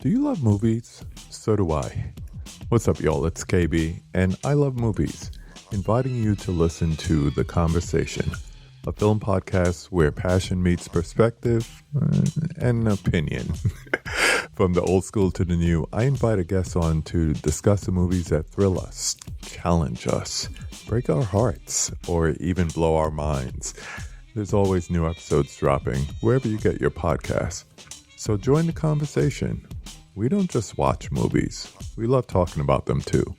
Do you love movies? So do I. What's up, y'all? It's KB, and I love movies, inviting you to listen to The Conversation, a film podcast where passion meets perspective and opinion. From the old school to the new, I invite a guest on to discuss the movies that thrill us, challenge us, break our hearts, or even blow our minds. There's always new episodes dropping wherever you get your podcasts. So join the conversation. We don't just watch movies. We love talking about them too.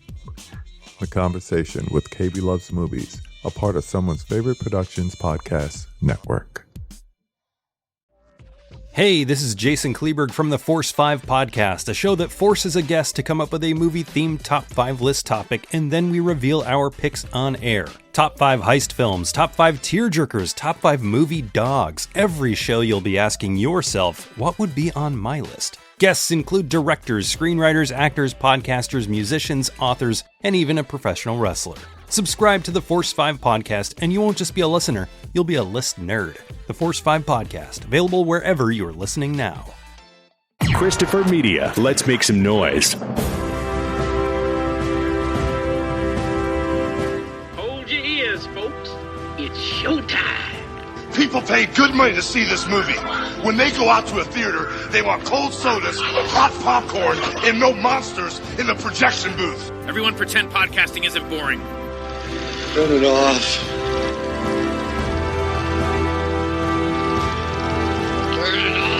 The Conversation with KB Loves Movies, a part of Someone's Favorite Productions podcast network. Hey, this is Jason Kleberg from the Force 5 podcast, a show that forces a guest to come up with a movie-themed top 5 list topic, and then we reveal our picks on air. Top 5 heist films, top 5 tearjerkers, top 5 movie dogs. Every show you'll be asking yourself, what would be on my list? Guests include directors, screenwriters, actors, podcasters, musicians, authors, and even a professional wrestler. Subscribe to the Force 5 podcast, and you won't just be a listener, you'll be a list nerd. The Force 5 podcast, available wherever you're listening now. Christopher Media, let's make some noise. Hold your ears, folks. It's showtime. People pay good money to see this movie. When they go out to a theater, they want cold sodas, hot popcorn, and no monsters in the projection booth. Everyone pretend podcasting isn't boring. Turn it off. Turn it off.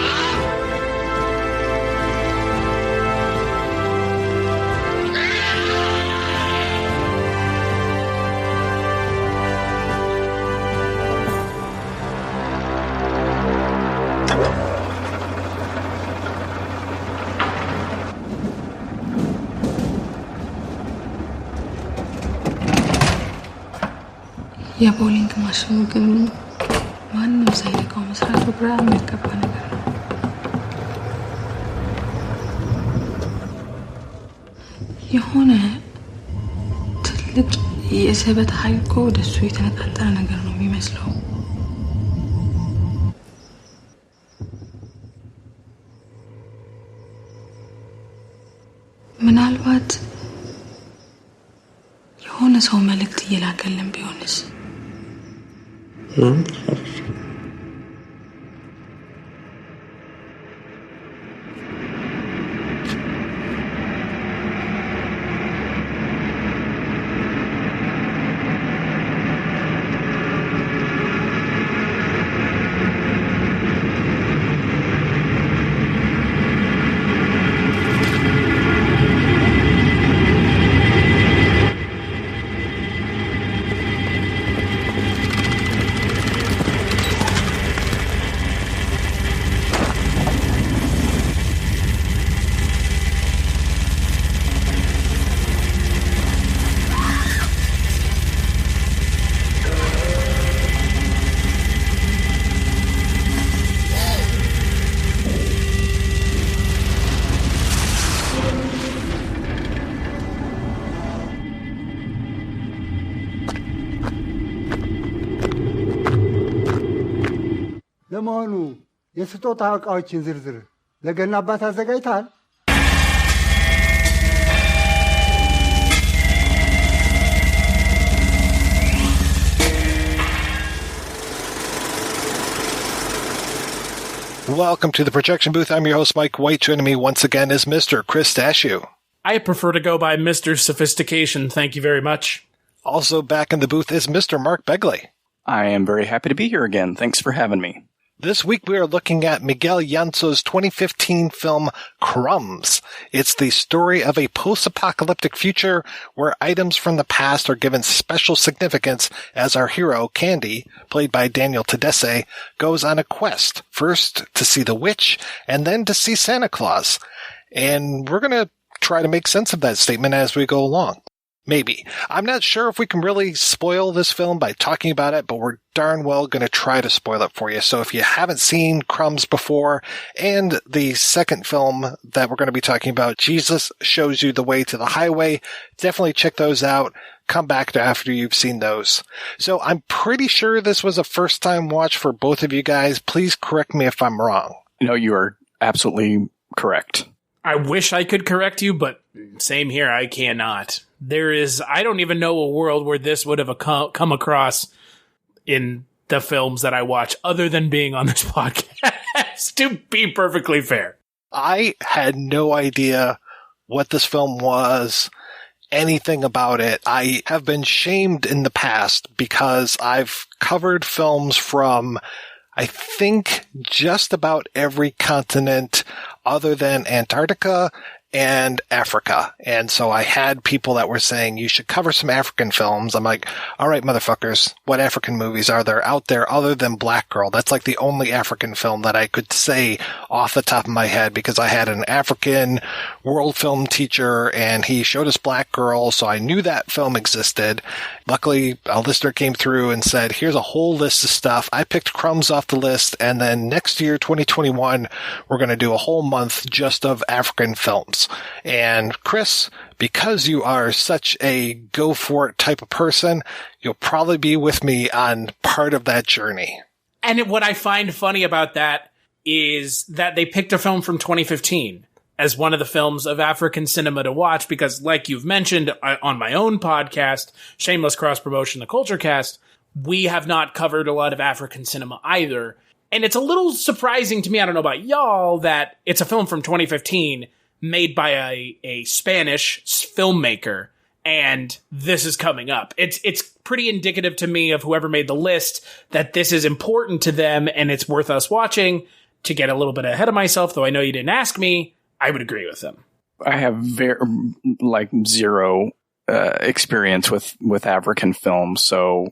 የቦሊንግ ማሽኑ ግን ማንም ሳይነካው መስራቱ ግራ የሚያጋባ ነገር ነው። የሆነ ትልቅ የስበት ኃይል እኮ ወደሱ የተነጣጠረ ነገር ነው የሚመስለው። ምናልባት የሆነ ሰው መልእክት እየላከልን ቢሆንስ? ለመሆኑ የስጦታ ዕቃዎችን ዝርዝር ለገና አባት አዘጋጅተሃል? Welcome to the projection booth. I'm your host, Mike White. Joining me once again is Mr. Chris Stachiw. I prefer to go by Mr. Sophistication. Thank you very much. Also back in the booth is Mr. Mark Begley. I am very happy to be here again. Thanks for having me. This week we are looking at Miguel Llanso's 2015 film Crumbs. It's the story of a post-apocalyptic future where items from the past are given special significance as our hero, Candy, played by Daniel Tadesse, goes on a quest, first to see the witch and then to see Santa Claus. And we're going to try to make sense of that statement as we go along. Maybe. I'm not sure if we can really spoil this film by talking about it, but we're darn well going to try to spoil it for you. So if you haven't seen Crumbs before, and the second film that we're going to be talking about, Jesus Shows You the Way to the Highway, definitely check those out. Come back after you've seen those. So I'm pretty sure this was a first-time watch for both of you guys. Please correct me if I'm wrong. No, you are absolutely correct. I wish I could correct you, but same here. I cannot. I don't even know a world where this would have come across in the films that I watch other than being on this podcast, to be perfectly fair. I had no idea what this film was, anything about it. I have been shamed in the past because I've covered films from, I think, just about every continent other than Antarctica and Africa. And so I had people that were saying, you should cover some African films. I'm like, all right, motherfuckers, what African movies are there out there other than Black Girl? That's like the only African film that I could say off the top of my head, because I had an African world film teacher and he showed us Black Girl. So I knew that film existed. Luckily, a listener came through and said, here's a whole list of stuff. I picked Crumbs off the list. And then next year, 2021, we're going to do a whole month just of African films. And Chris, because you are such a go for it type of person, you'll probably be with me on part of that journey. And what I find funny about that is that they picked a film from 2015 as one of the films of African cinema to watch, because like you've mentioned on my own podcast, shameless cross promotion, the Culture Cast, we have not covered a lot of African cinema either. And it's a little surprising to me, I don't know about y'all, that it's a film from 2015 made by a Spanish filmmaker, and this is coming up. It's pretty indicative to me of whoever made the list that this is important to them and it's worth us watching. To get a little bit ahead of myself, though I know you didn't ask me, I would agree with them. I have zero experience with African films, so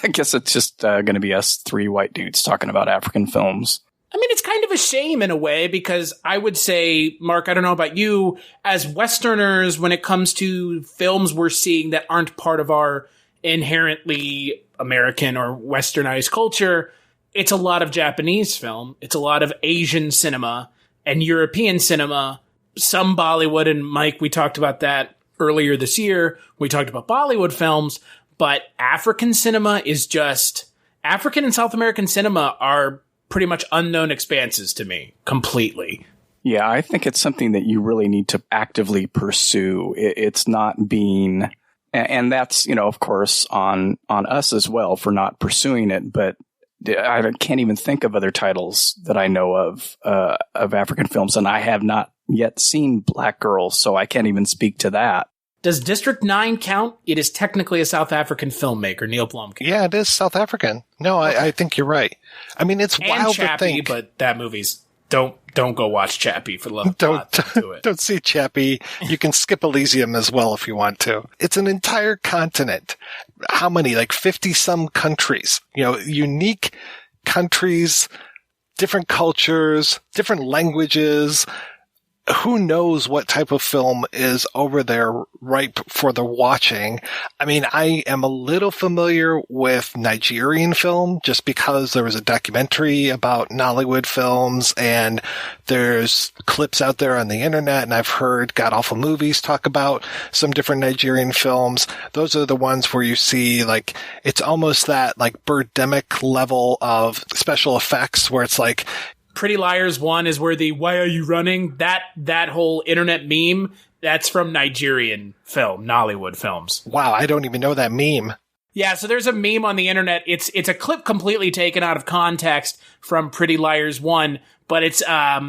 I guess it's just going to be us three white dudes talking about African films. I mean, it's kind of a shame in a way, because I would say, Mark, I don't know about you, as Westerners, when it comes to films we're seeing that aren't part of our inherently American or Westernized culture, it's a lot of Japanese film, it's a lot of Asian cinema and European cinema, some Bollywood, and Mike, we talked about that earlier this year. We talked about Bollywood films, but African cinema is just, African and South American cinema are pretty much unknown expanses to me, completely. Yeah, I think it's something that you really need to actively pursue. It's not being, and that's, of course, on us as well for not pursuing it, but I can't even think of other titles that I know of African films, and I have not yet seen Black Girl, so I can't even speak to that. Does District 9 count? It is technically a South African filmmaker, Neil Blomkamp. Yeah, it is South African. No, I think you're right. I mean, it's wild Chappie, to think. But that movie's don't go watch Chappie for the love of God. Don't do it. Don't see Chappie. You can skip Elysium as well if you want to. It's an entire continent. How many? Like 50 some countries. Unique countries, different cultures, different languages. Who knows what type of film is over there ripe for the watching? I mean, I am a little familiar with Nigerian film just because there was a documentary about Nollywood films, and there's clips out there on the internet, and I've heard God Awful Movies talk about some different Nigerian films. Those are the ones where you see, like, it's almost that, like, Birdemic level of special effects where it's like, Pretty Liars 1 is where the "why are you running?" that whole internet meme, that's from Nigerian film, Nollywood films. Wow, I don't even know that meme. Yeah, so there's a meme on the internet. It's a clip completely taken out of context from Pretty Liars 1, but it's a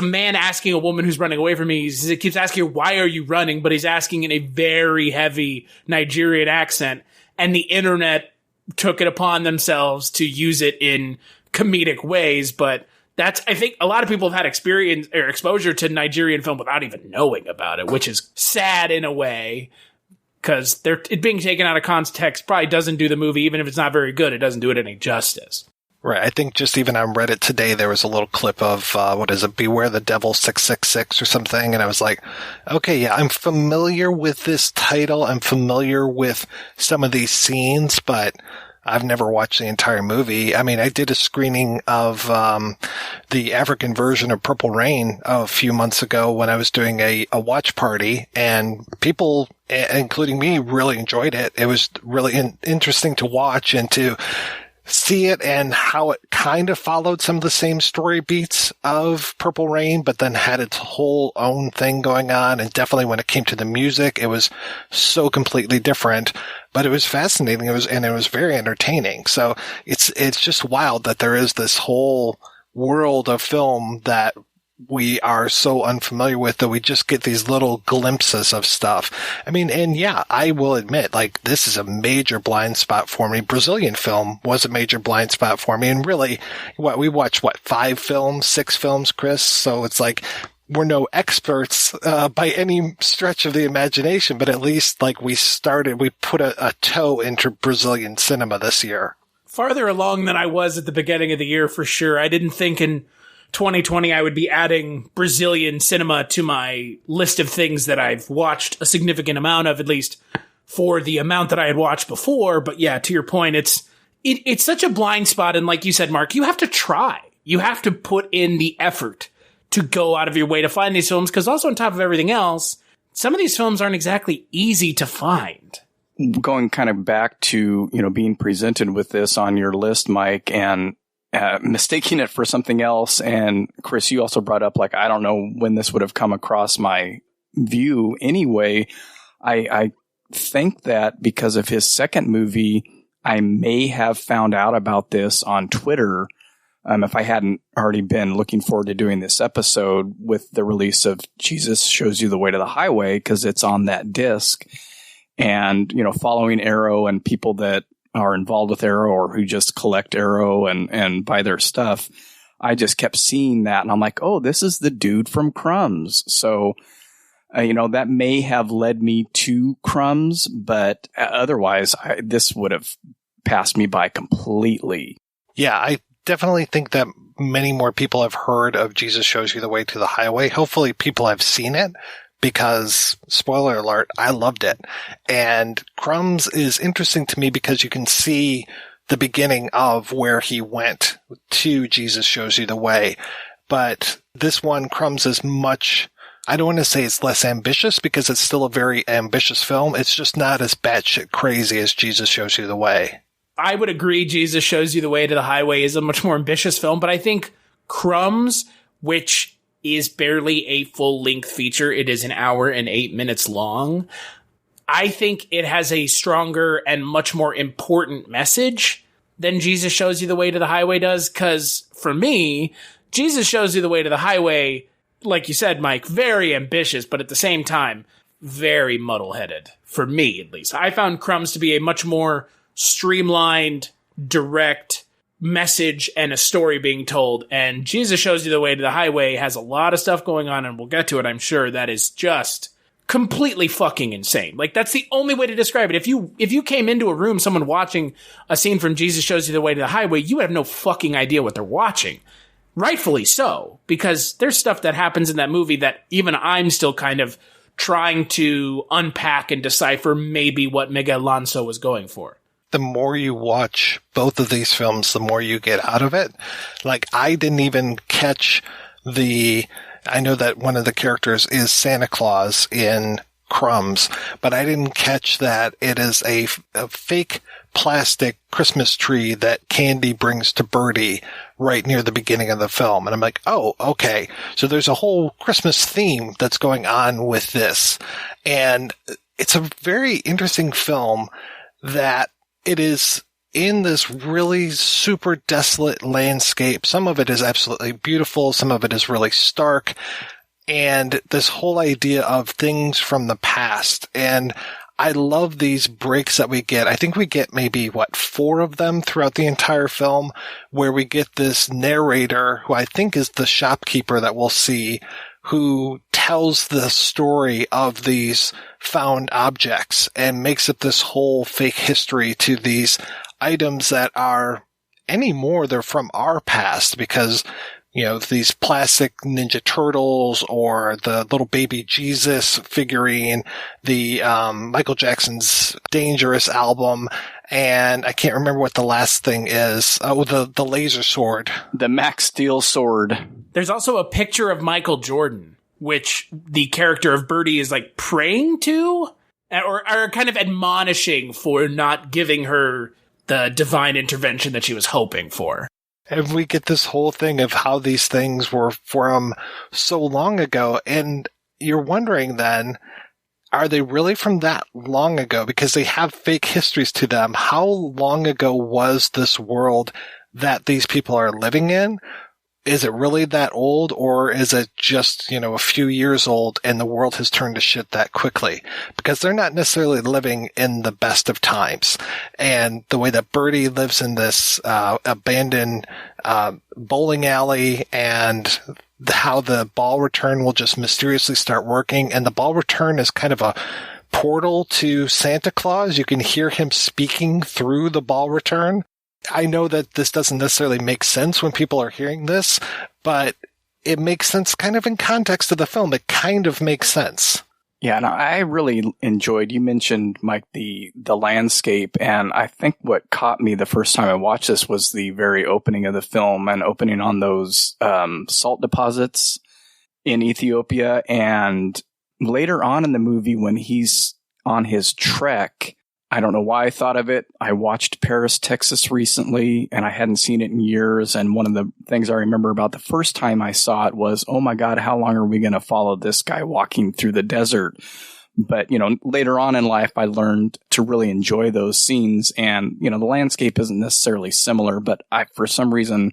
man asking a woman who's running away from me. He keeps asking her, "Why are you running?" But he's asking in a very heavy Nigerian accent, and the internet took it upon themselves to use it in comedic ways. But I think a lot of people have had experience or exposure to Nigerian film without even knowing about it, which is sad in a way, because it being taken out of context probably doesn't do the movie, even if it's not very good, it doesn't do it any justice. Right. I think just even on Reddit today, there was a little clip of, Beware the Devil 666 or something. And I was like, okay, yeah, I'm familiar with this title. I'm familiar with some of these scenes, but I've never watched the entire movie. I mean, I did a screening of the African version of Purple Rain a few months ago when I was doing a watch party, and people, including me, really enjoyed it. It was really interesting to watch and to see it and how it kind of followed some of the same story beats of Purple Rain, but then had its whole own thing going on. And definitely when it came to the music, it was so completely different, but it was fascinating. It was very entertaining. So it's just wild that there is this whole world of film that we are so unfamiliar with that we just get these little glimpses of stuff. I mean, and yeah, I will admit, like, this is a major blind spot for me. Brazilian film was a major blind spot for me. And really, we watched, 5 films, 6 films, Chris? So it's like, we're no experts by any stretch of the imagination, but at least, like, we put a toe into Brazilian cinema this year. Farther along than I was at the beginning of the year, for sure. I didn't think in 2020 I would be adding Brazilian cinema to my list of things that I've watched a significant amount of, at least for the amount that I had watched before. But yeah, to your point, it's such a blind spot. And like you said, Mark, you have to try. You have to put in the effort to go out of your way to find these films, because also on top of everything else, some of these films aren't exactly easy to find. Going kind of back to, being presented with this on your list, Mike, and mistaking it for something else. And Chris, you also brought up, like, I don't know when this would have come across my view anyway. I think that because of his second movie, I may have found out about this on Twitter. If I hadn't already been looking forward to doing this episode with the release of Jesus Shows You the Way to the Highway, because it's on that disc. And, following Arrow and people that are involved with Arrow or who just collect Arrow and buy their stuff, I just kept seeing that. And I'm like, oh, this is the dude from Crumbs. So, that may have led me to Crumbs, but otherwise this would have passed me by completely. Yeah, I definitely think that many more people have heard of Jesus Shows You the Way to the Highway. Hopefully people have seen it, because, spoiler alert, I loved it. And Crumbs is interesting to me because you can see the beginning of where he went to Jesus Shows You the Way. But this one, Crumbs, is much, I don't want to say it's less ambitious, because it's still a very ambitious film. It's just not as batshit crazy as Jesus Shows You the Way. I would agree Jesus Shows You the Way to the Highway is a much more ambitious film, but I think Crumbs, which is barely a full-length feature, it is 1 hour and 8 minutes long, I think it has a stronger and much more important message than Jesus Shows You the Way to the Highway does, because for me, Jesus Shows You the Way to the Highway, like you said, Mike, very ambitious, but at the same time, very muddle-headed, for me at least. I found Crumbs to be a much more streamlined, direct message and a story being told, and Jesus Shows You the Way to the Highway has a lot of stuff going on, and we'll get to it, I'm sure, that is just completely fucking insane. Like, that's the only way to describe it. If you came into a room, someone watching a scene from Jesus Shows You the Way to the Highway, you would have no fucking idea what they're watching. Rightfully so, because there's stuff that happens in that movie that even I'm still kind of trying to unpack and decipher maybe what Miguel Llanso was going for. The more you watch both of these films, the more you get out of it. Like, I didn't even catch I know that one of the characters is Santa Claus in Crumbs, but I didn't catch that it is a fake plastic Christmas tree that Candy brings to Birdie right near the beginning of the film. And I'm like, oh, okay. So there's a whole Christmas theme that's going on with this. And it's a very interesting film that it is in this really super desolate landscape. Some of it is absolutely beautiful. Some of it is really stark. And this whole idea of things from the past. And I love these breaks that we get. I think we get maybe, 4 of them throughout the entire film, where we get this narrator, who I think is the shopkeeper that we'll see, who tells the story of these found objects and makes up this whole fake history to these items that are anymore, they're from our past, because, these plastic Ninja Turtles or the little baby Jesus figurine, the Michael Jackson's Dangerous album, and I can't remember what the last thing is. Oh, the laser sword. The Max Steel sword. There's also a picture of Michael Jordan, which the character of Birdie is like praying to, or kind of admonishing for not giving her the divine intervention that she was hoping for. And we get this whole thing of how these things were from so long ago. And you're wondering then, are they really from that long ago? Because they have fake histories to them. How long ago was this world that these people are living in? Is it really that old, or is it just, a few years old and the world has turned to shit that quickly? Because they're not necessarily living in the best of times. And the way that Birdie lives in this abandoned bowling alley, and how the ball return will just mysteriously start working. And the ball return is kind of a portal to Santa Claus. You can hear him speaking through the ball return. I know that this doesn't necessarily make sense when people are hearing this, but it makes sense kind of in context of the film. It kind of makes sense. Yeah, and I really enjoyed, you mentioned, Mike, the landscape, and I think what caught me the first time I watched this was the very opening of the film, and opening on those salt deposits in Ethiopia. And later on in the movie, when he's on his trek, I don't know why I thought of it. I watched Paris, Texas recently, and I hadn't seen it in years. And one of the things I remember about the first time I saw it was, oh my God, how long are we going to follow this guy walking through the desert? But, later on in life, I learned to really enjoy those scenes. And, the landscape isn't necessarily similar, but I, for some reason,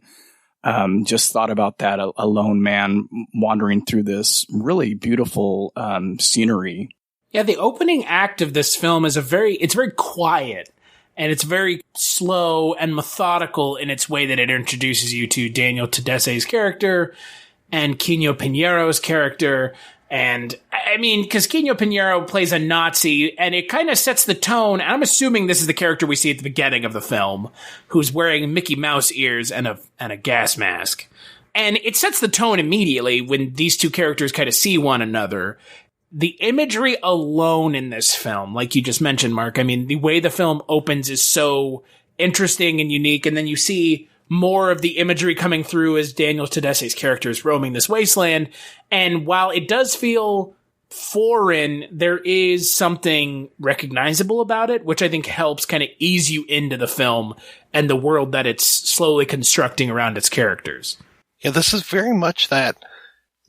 just thought about that, a lone man wandering through this really beautiful scenery. Yeah, the opening act of this film is it's very quiet, and it's very slow and methodical in its way that it introduces you to Daniel Tadesse's character and Quino Piñero's character. And I mean, because Quino Piñero plays a Nazi, and it kind of sets the tone. And I'm assuming this is the character we see at the beginning of the film, who's wearing Mickey Mouse ears and a gas mask. And it sets the tone immediately when these two characters kind of see one another. The imagery alone in this film, like you just mentioned, Mark, I mean, the way the film opens is so interesting and unique. And then you see more of the imagery coming through as Daniel Tadesse's character is roaming this wasteland. And while it does feel foreign, there is something recognizable about it, which I think helps kind of ease you into the film and the world that it's slowly constructing around its characters. Yeah, this is very much that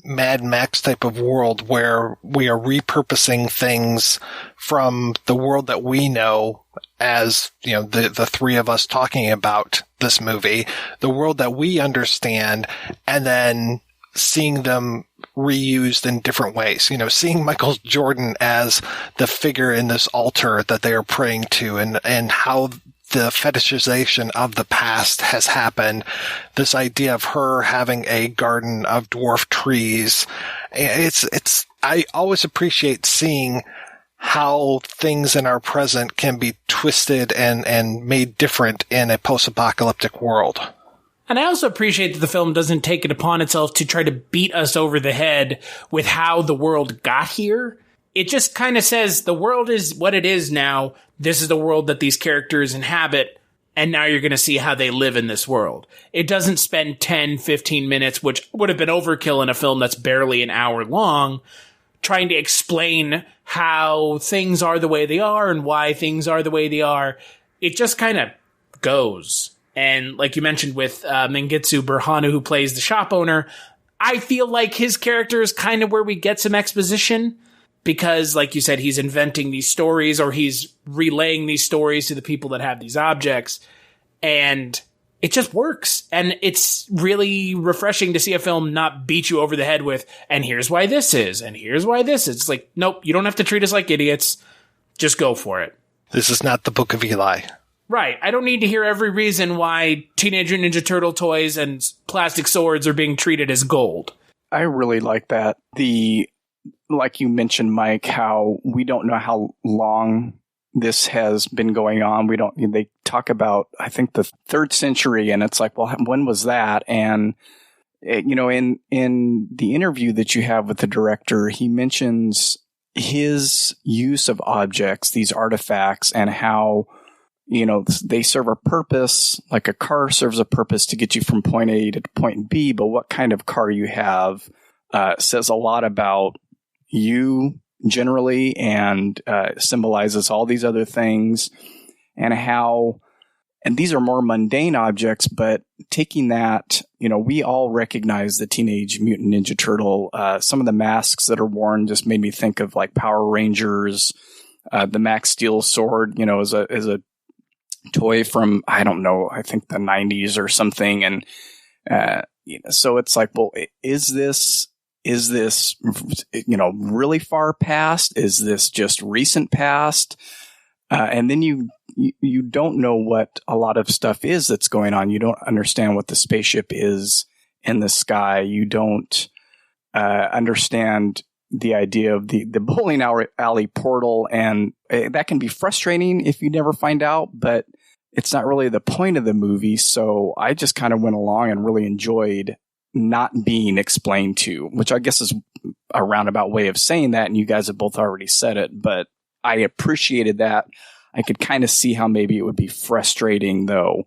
Mad Max type of world where we are repurposing things from the world that we know as, the three of us talking about this movie, the world that we understand, and then seeing them reused in different ways. Seeing Michael Jordan as the figure in this altar that they are praying to, and how the fetishization of the past has happened. This idea of her having a garden of dwarf trees. I always appreciate seeing how things in our present can be twisted and made different in a post-apocalyptic world. And I also appreciate that the film doesn't take it upon itself to try to beat us over the head with how the world got here. It just kind of says the world is what it is now. This is the world that these characters inhabit, and now you're going to see how they live in this world. It doesn't spend 10, 15 minutes, which would have been overkill in a film that's barely an hour long, trying to explain how things are the way they are and why things are the way they are. It just kind of goes. And like you mentioned with Mingitsu Burhanu, who plays the shop owner, I feel like his character is kind of where we get some exposition. Because, like you said, he's inventing these stories, or he's relaying these stories to the people that have these objects. And it just works. And it's really refreshing to see a film not beat you over the head with, and here's why this is, and here's why this is. It's like, nope, you don't have to treat us like idiots. Just go for it. This is not the Book of Eli. Right. I don't need to hear every reason why Teenage Mutant Ninja Turtle toys and plastic swords are being treated as gold. I really like that. Like you mentioned, Mike, how we don't know how long this has been going on. They talk about, I think, the 3rd century, and it's like, well, when was that? And, in the interview that you have with the director, he mentions his use of objects, these artifacts, and how, they serve a purpose. Like a car serves a purpose to get you from point A to point B, but what kind of car you have says a lot about you generally, and symbolizes all these other things, and how And these are more mundane objects, but taking that, we all recognize the Teenage Mutant Ninja Turtle. Some of the masks that are worn just made me think of like Power Rangers. The Max Steel sword, is a toy from, I don't know, I think the 90s or something. And, so it's like, well, is this, really far past? Is this just recent past? And then you don't know what a lot of stuff is that's going on. You don't understand what the spaceship is in the sky. You don't understand the idea of the bowling alley portal, and that can be frustrating if you never find out, but it's not really the point of the movie. So I just kind of went along and really enjoyed not being explained to, which I guess is a roundabout way of saying that, and you guys have both already said it, but I appreciated that. I could kind of see how maybe it would be frustrating, though.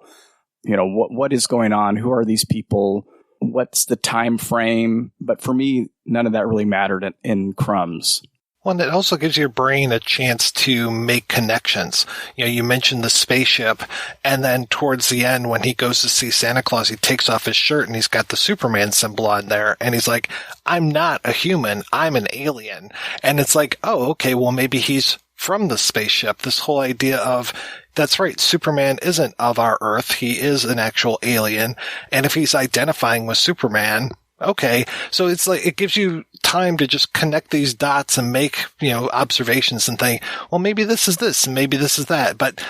What is going on? Who are these people? What's the time frame? But for me, none of that really mattered in Crumbs. Well, and it also gives your brain a chance to make connections. You mentioned the spaceship, and then towards the end, when he goes to see Santa Claus, he takes off his shirt and he's got the Superman symbol on there, and he's like, I'm not a human, I'm an alien. And it's like, oh, okay, well, maybe he's from the spaceship. This whole idea of, that's right, Superman isn't of our Earth, he is an actual alien, and if he's identifying with Superman, okay. So it's like, it gives you time to just connect these dots and make, observations and think, well, maybe this is this and maybe this is that. But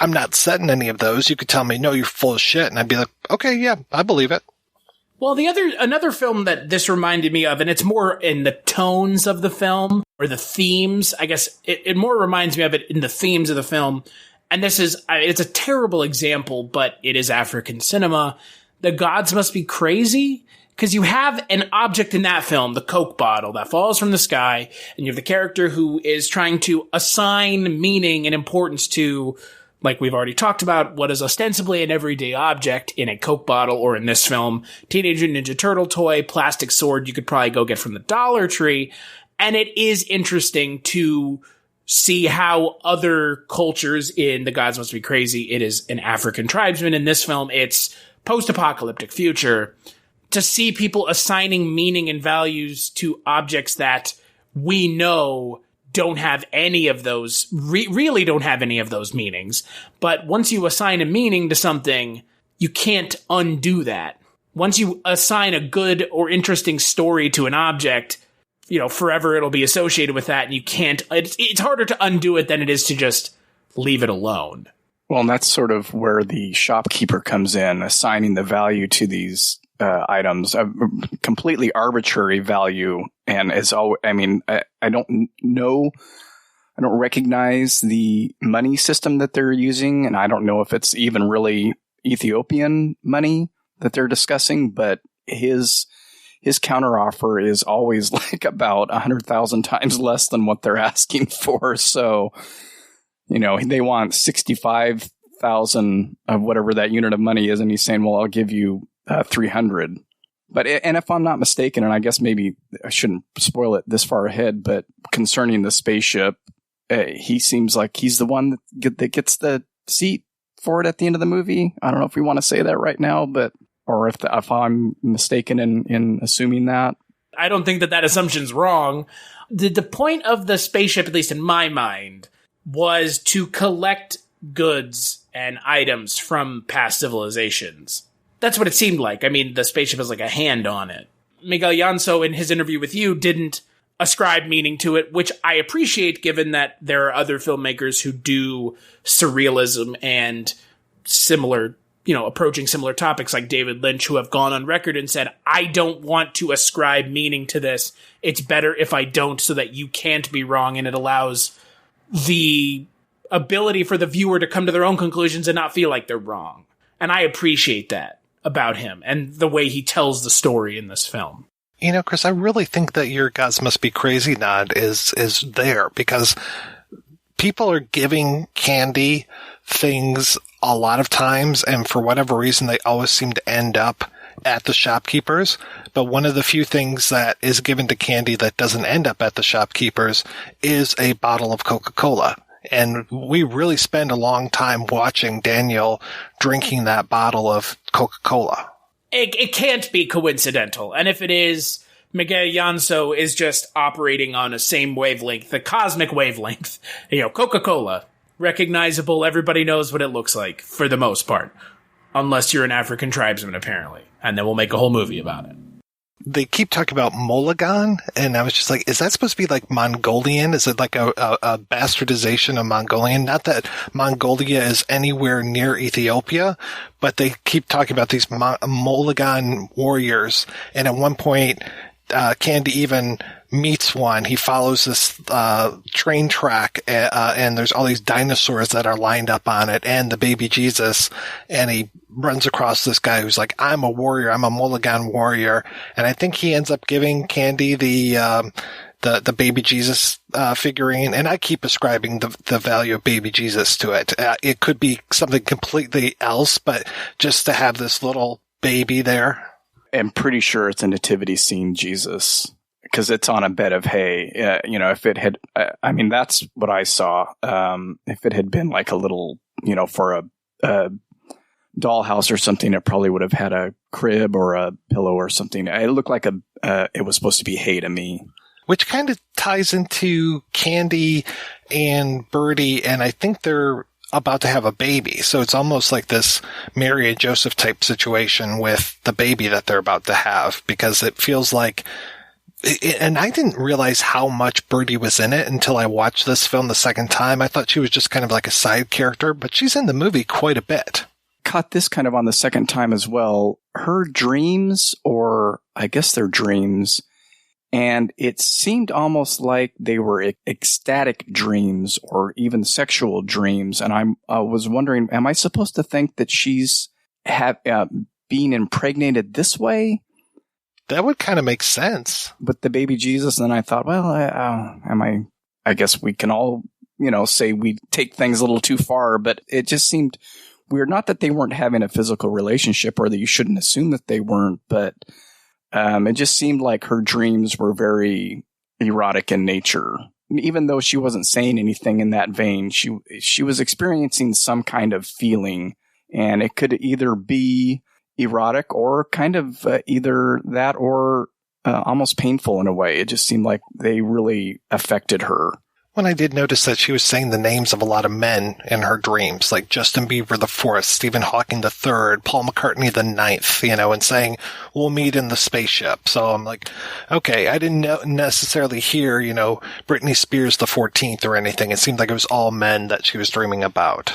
I'm not setting any of those. You could tell me, no, you're full of shit. And I'd be like, okay, yeah, I believe it. Well, another film that this reminded me of, and it's more in the tones of the film or the themes, I guess it more reminds me of it in the themes of the film. And it's a terrible example, but it is African cinema. The Gods Must Be Crazy. Because you have an object in that film, the Coke bottle, that falls from the sky, and you have the character who is trying to assign meaning and importance to, like we've already talked about, what is ostensibly an everyday object in a Coke bottle, or in this film, Teenage Mutant Ninja Turtle toy, plastic sword you could probably go get from the Dollar Tree. And it is interesting to see how other cultures in The Gods Must Be Crazy, it is an African tribesman. In this film, it's post-apocalyptic future. To see people assigning meaning and values to objects that we know don't have any of those, really don't have any of those meanings. But once you assign a meaning to something, you can't undo that. Once you assign a good or interesting story to an object, forever it'll be associated with that, and you can't, it's harder to undo it than it is to just leave it alone. Well, and that's sort of where the shopkeeper comes in, assigning the value to these items, a completely arbitrary value. And I don't know, I don't recognize the money system that they're using, and I don't know if it's even really Ethiopian money that they're discussing, but his counteroffer is always like about 100,000 times less than what they're asking for. So, they want 65,000 of whatever that unit of money is, and he's saying, well, I'll give you 300. But, and if I'm not mistaken, and I guess maybe I shouldn't spoil it this far ahead, but concerning the spaceship, he seems like he's the one that gets the seat for it at the end of the movie. I don't know if we want to say that right now, but, or if I'm mistaken in assuming that. I don't think that assumption's wrong. The point of the spaceship, at least in my mind, was to collect goods and items from past civilizations. That's what it seemed like. I mean, the spaceship has like a hand on it. Miguel Llanso, in his interview with you, didn't ascribe meaning to it, which I appreciate given that there are other filmmakers who do surrealism and similar, approaching similar topics like David Lynch, who have gone on record and said, I don't want to ascribe meaning to this. It's better if I don't, so that you can't be wrong, and it allows the ability for the viewer to come to their own conclusions and not feel like they're wrong. And I appreciate that about him and the way he tells the story in this film. Chris, I really think that your Gods Must Be Crazy nod is there, because people are giving candy things a lot of times, and for whatever reason, they always seem to end up at the shopkeepers. But one of the few things that is given to candy that doesn't end up at the shopkeepers is a bottle of Coca-Cola. And we really spend a long time watching Daniel drinking that bottle of Coca-Cola. It can't be coincidental. And if it is, Miguel Llanso is just operating on a same wavelength, the cosmic wavelength. Coca-Cola. Recognizable, everybody knows what it looks like, for the most part. Unless you're an African tribesman, apparently. And then we'll make a whole movie about it. They keep talking about Mologan, and I was just like, is that supposed to be like Mongolian? Is it like a bastardization of Mongolian? Not that Mongolia is anywhere near Ethiopia, but they keep talking about these Mologan warriors. And at one point, Candy even meets one. He follows this train track, and there's all these dinosaurs that are lined up on it, and the baby Jesus, and he runs across this guy who's like, I'm a warrior, I'm a Mologan warrior, and I think he ends up giving Candy the baby Jesus figurine, and I keep ascribing the value of baby Jesus to it. It could be something completely else, but just to have this little baby there. I'm pretty sure it's a nativity scene Jesus, because it's on a bed of hay. If it had, that's what I saw. If it had been like a little, for a dollhouse or something, it probably would have had a crib or a pillow or something. It looked like it was supposed to be hay to me. Which kind of ties into Candy and Birdie, and I think they're about to have a baby. So it's almost like this Mary and Joseph type situation with the baby that they're about to have, because it feels like, and I didn't realize how much Birdie was in it until I watched this film the second time. I thought she was just kind of like a side character, but she's in the movie quite a bit. Caught this kind of on the second time as well. Her dreams, or I guess they're dreams, and it seemed almost like they were ecstatic dreams or even sexual dreams. And I was wondering, am I supposed to think that she's being impregnated this way? That would kind of make sense. With the baby Jesus. And I thought, well, I guess we can all, say we take things a little too far, but it just seemed weird. Not that they weren't having a physical relationship, or that you shouldn't assume that they weren't, but it just seemed like her dreams were very erotic in nature. Even though she wasn't saying anything in that vein, she was experiencing some kind of feeling, and it could either be erotic or kind of either that or almost painful in a way. It just seemed like they really affected her. When I did notice that she was saying the names of a lot of men in her dreams, like Justin Bieber the 4th, Stephen Hawking the 3rd, Paul McCartney the 9th, and saying, we'll meet in the spaceship. So I'm like, okay, I didn't necessarily hear, Britney Spears the 14th or anything. It seemed like it was all men that she was dreaming about.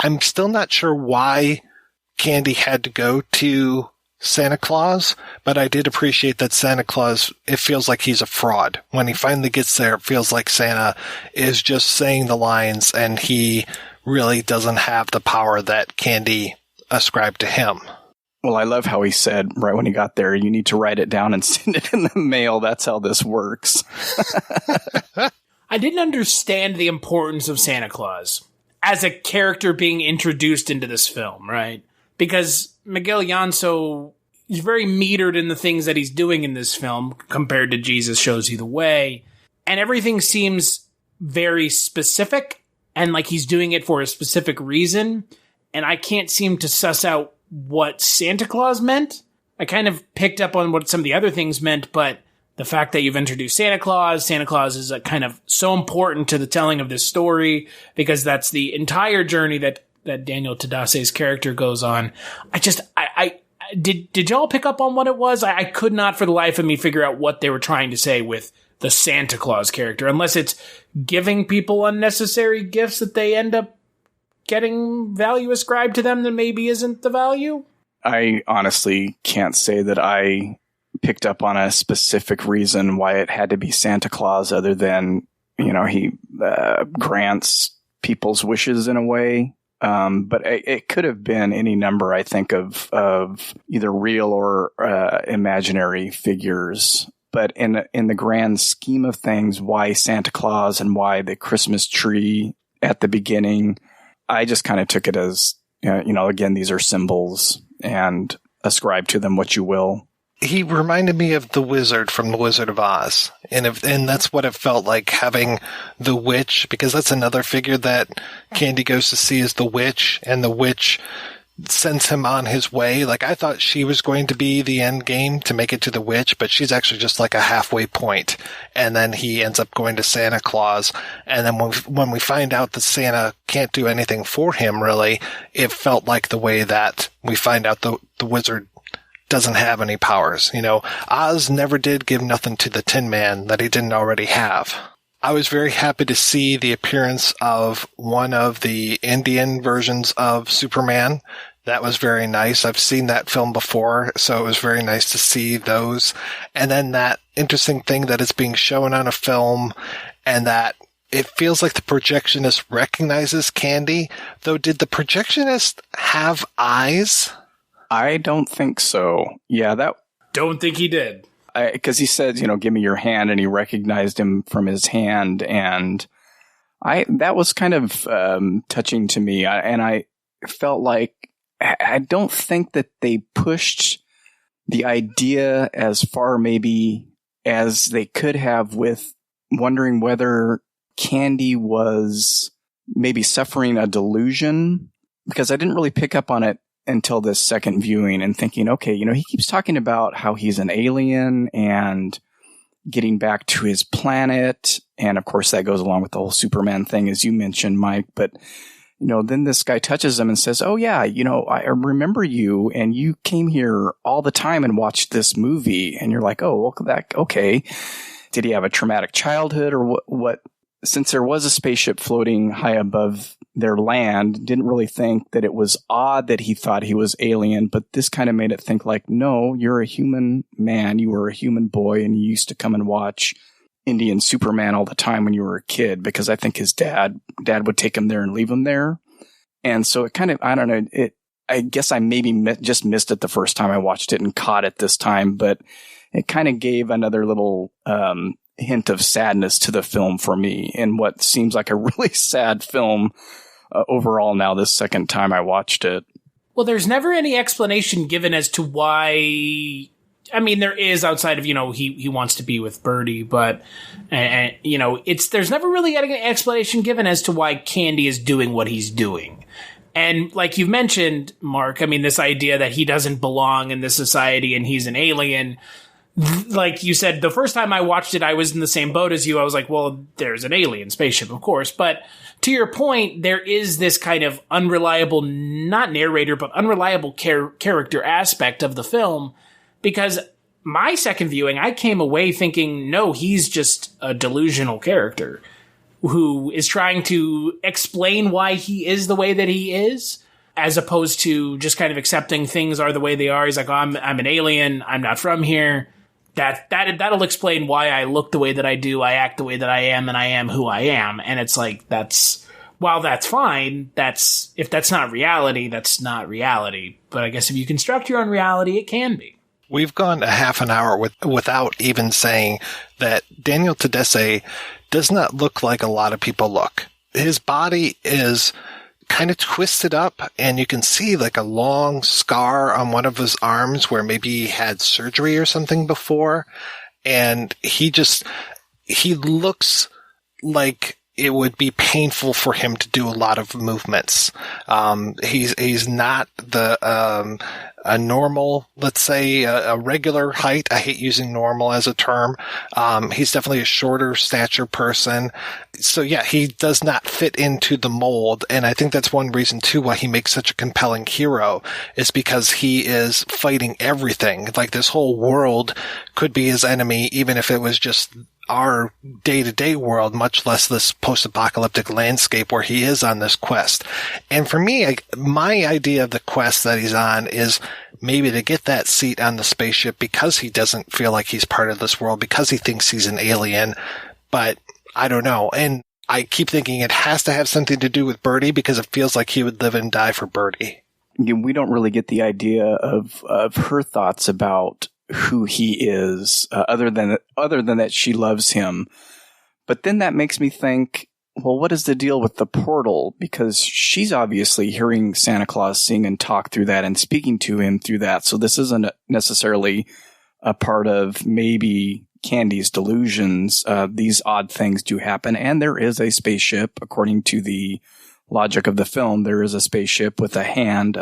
I'm still not sure why Candy had to go to Santa Claus, but I did appreciate that Santa Claus, it feels like he's a fraud. When he finally gets there, it feels like Santa is just saying the lines, and he really doesn't have the power that Candy ascribed to him. Well, I love how he said right when he got there, you need to write it down and send it in the mail. That's how this works. I didn't understand the importance of Santa Claus as a character being introduced into this film, right? Because Miguel Llanso is very metered in the things that he's doing in this film compared to Jesus Shows You the Way. And everything seems very specific and like he's doing it for a specific reason. And I can't seem to suss out what Santa Claus meant. I kind of picked up on what some of the other things meant, but the fact that you've introduced Santa Claus is a kind of so important to the telling of this story, because that's the entire journey that Daniel Tadesse's character goes on. Did y'all pick up on what it was? I could not for the life of me figure out what they were trying to say with the Santa Claus character, unless it's giving people unnecessary gifts that they end up getting value ascribed to them that maybe isn't the value. I honestly can't say that I picked up on a specific reason why it had to be Santa Claus, other than, he grants people's wishes in a way. But it could have been any number, I think, of either real or imaginary figures. But in the grand scheme of things, why Santa Claus and why the Christmas tree at the beginning, I just kind of took it as, again, these are symbols and ascribe to them what you will. He reminded me of the wizard from The Wizard of Oz. And that's what it felt like, having the witch, because that's another figure that Candy goes to see, is the witch, and the witch sends him on his way. Like, I thought she was going to be the end game to make it to the witch, but she's actually just like a halfway point. And then he ends up going to Santa Claus. And then when we find out that Santa can't do anything for him, really, it felt like the way that we find out the wizard doesn't have any powers. You know, Oz never did give nothing to the Tin Man that he didn't already have. I was very happy to see the appearance of one of the Indian versions of Superman. That was very nice. I've seen that film before, so it was very nice to see those. And then that interesting thing that is being shown on a film, and that it feels like the projectionist recognizes Candy. Though, did the projectionist have eyes? I don't think so. Yeah, Don't think he did. Because he said, give me your hand, and he recognized him from his hand, and that was kind of touching to me. And I felt like I don't think that they pushed the idea as far maybe as they could have, with wondering whether Candy was maybe suffering a delusion, because I didn't really pick up on it until this second viewing, and thinking, okay, he keeps talking about how he's an alien and getting back to his planet. And of course that goes along with the whole Superman thing, as you mentioned, Mike. But, then this guy touches him and says, oh yeah, I remember you, and you came here all the time and watched this movie. And you're like, oh, well, okay. Did he have a traumatic childhood, or what? Since there was a spaceship floating high above their land, didn't really think that it was odd that he thought he was alien, but this kind of made it think like, no, you're a human man, you were a human boy, and you used to come and watch Indian Superman all the time when you were a kid, because I think his dad would take him there and leave him there. And so it kind of, I don't know, I guess I maybe just missed it the first time I watched it and caught it this time, but it kind of gave another little hint of sadness to the film for me, in what seems like a really sad film overall now, this second time I watched it. Well, there's never any explanation given as to why. I mean, there is, outside of, he wants to be with Birdie, but, there's never really any explanation given as to why Candy is doing what he's doing. And like you've mentioned, Mark, I mean, this idea that he doesn't belong in this society and he's an alien. Like you said, the first time I watched it, I was in the same boat as you. I was like, well, there's an alien spaceship, of course. But to your point, there is this kind of unreliable, not narrator, but unreliable character aspect of the film. Because my second viewing, I came away thinking, no, he's just a delusional character who is trying to explain why he is the way that he is, as opposed to just kind of accepting things are the way they are. He's like, oh, I'm an alien. I'm not from here. That'll explain why I look the way that I do, I act the way that I am, and I am who I am. And it's like, while that's fine, if that's not reality, that's not reality. But I guess if you construct your own reality, it can be. We've gone a half an hour without even saying that Daniel Tadesse does not look like a lot of people look. His body is kind of twisted up, and you can see like a long scar on one of his arms where maybe he had surgery or something before. And he looks like it would be painful for him to do a lot of movements. He's not a normal, let's say a regular height. I hate using normal as a term. He's definitely a shorter stature person. So yeah, he does not fit into the mold. And I think that's one reason too why he makes such a compelling hero, is because he is fighting everything. Like, this whole world could be his enemy, even if it was just our day-to-day world, much less this post-apocalyptic landscape where he is on this quest. And for me, my idea of the quest that he's on is maybe to get that seat on the spaceship because he doesn't feel like he's part of this world, because he thinks he's an alien. But I don't know. And I keep thinking it has to have something to do with Birdie, because it feels like he would live and die for Birdie. We don't really get the idea of her thoughts about who he is, other than that she loves him. But then that makes me think, well, what is the deal with the portal? Because she's obviously hearing Santa Claus sing and talk through that and speaking to him through that. So this isn't necessarily a part of maybe Candy's delusions. These odd things do happen, and there is a spaceship, according to the logic of the film. There is a spaceship with a hand,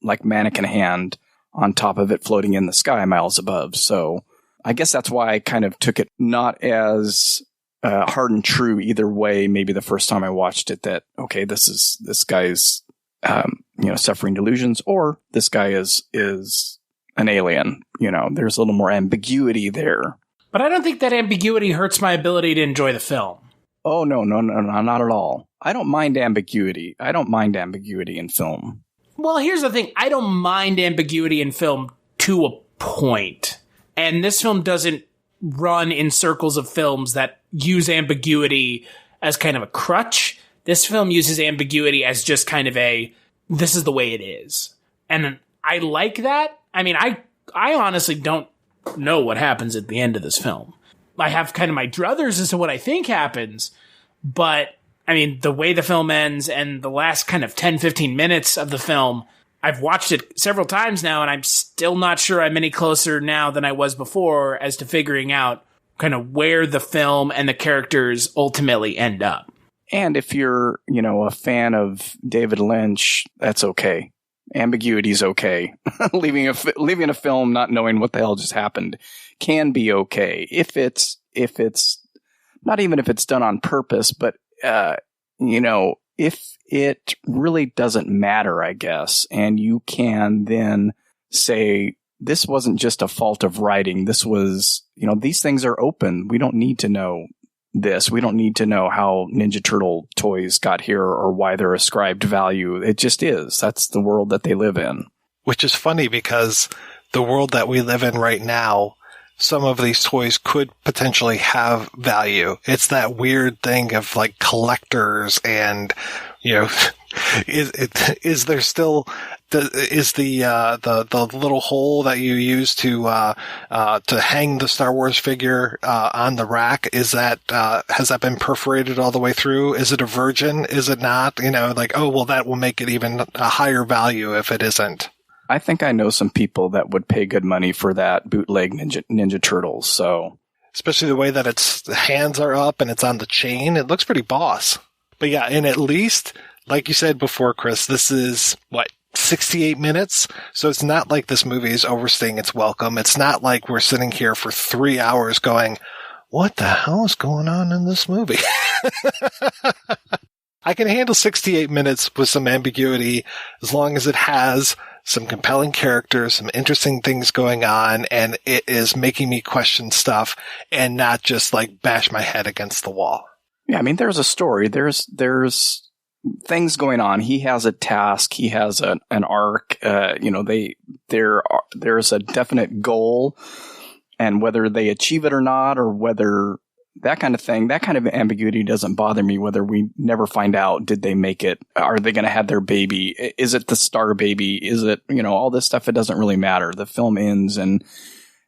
like mannequin hand, on top of it, floating in the sky miles above. So I guess that's why I kind of took it not as hard and true either way. Maybe the first time I watched it, that okay, this guy's suffering delusions, or this guy is an alien. There's a little more ambiguity there. But I don't think that ambiguity hurts my ability to enjoy the film. Oh, no, not at all. I don't mind ambiguity. In film. Well, here's the thing. I don't mind ambiguity in film to a point. And this film doesn't run in circles of films that use ambiguity as kind of a crutch. This film uses ambiguity as just kind of this is the way it is. And I like that. I mean, I honestly don't know what happens at the end of this film. I have kind of my druthers as to what I think happens, but I mean, the way the film ends and the last kind of 10, 15 minutes of the film, I've watched it several times now, and I'm still not sure I'm any closer now than I was before as to figuring out kind of where the film and the characters ultimately end up. And if you're, a fan of David Lynch, that's okay. Ambiguity's okay. leaving a film not knowing what the hell just happened can be okay if it's not even if it's done on purpose, but if it really doesn't matter, I guess, and you can then say this wasn't just a fault of writing. This was, these things are open. We don't need to know this. We don't need to know how Ninja Turtle toys got here or why they're ascribed value. It just is. That's the world that they live in. Which is funny because the world that we live in right now, some of these toys could potentially have value. It's that weird thing of like collectors and, is there still the little hole that you use to hang the Star Wars figure on the rack, is that has that been perforated all the way through? Is it a virgin? Is it not? That will make it even a higher value if it isn't. I think I know some people that would pay good money for that bootleg Ninja Turtles. So, especially the way that its hands are up and it's on the chain, it looks pretty boss. But yeah, and at least, like you said before, Chris, this is 68 minutes. So it's not like this movie is overstaying its welcome. It's not like we're sitting here for 3 hours going, what the hell is going on in this movie? I can handle 68 minutes with some ambiguity as long as it has some compelling characters, some interesting things going on, and it is making me question stuff and not just bash my head against the wall. Yeah, I mean, there's a story. There's things going on. He has a task. He has an arc. There's a definite goal, and whether they achieve it or not, or whether that kind of thing, that kind of ambiguity doesn't bother me. Whether we never find out, did they make it? Are they going to have their baby? Is it the star baby? Is it, all this stuff? It doesn't really matter. The film ends and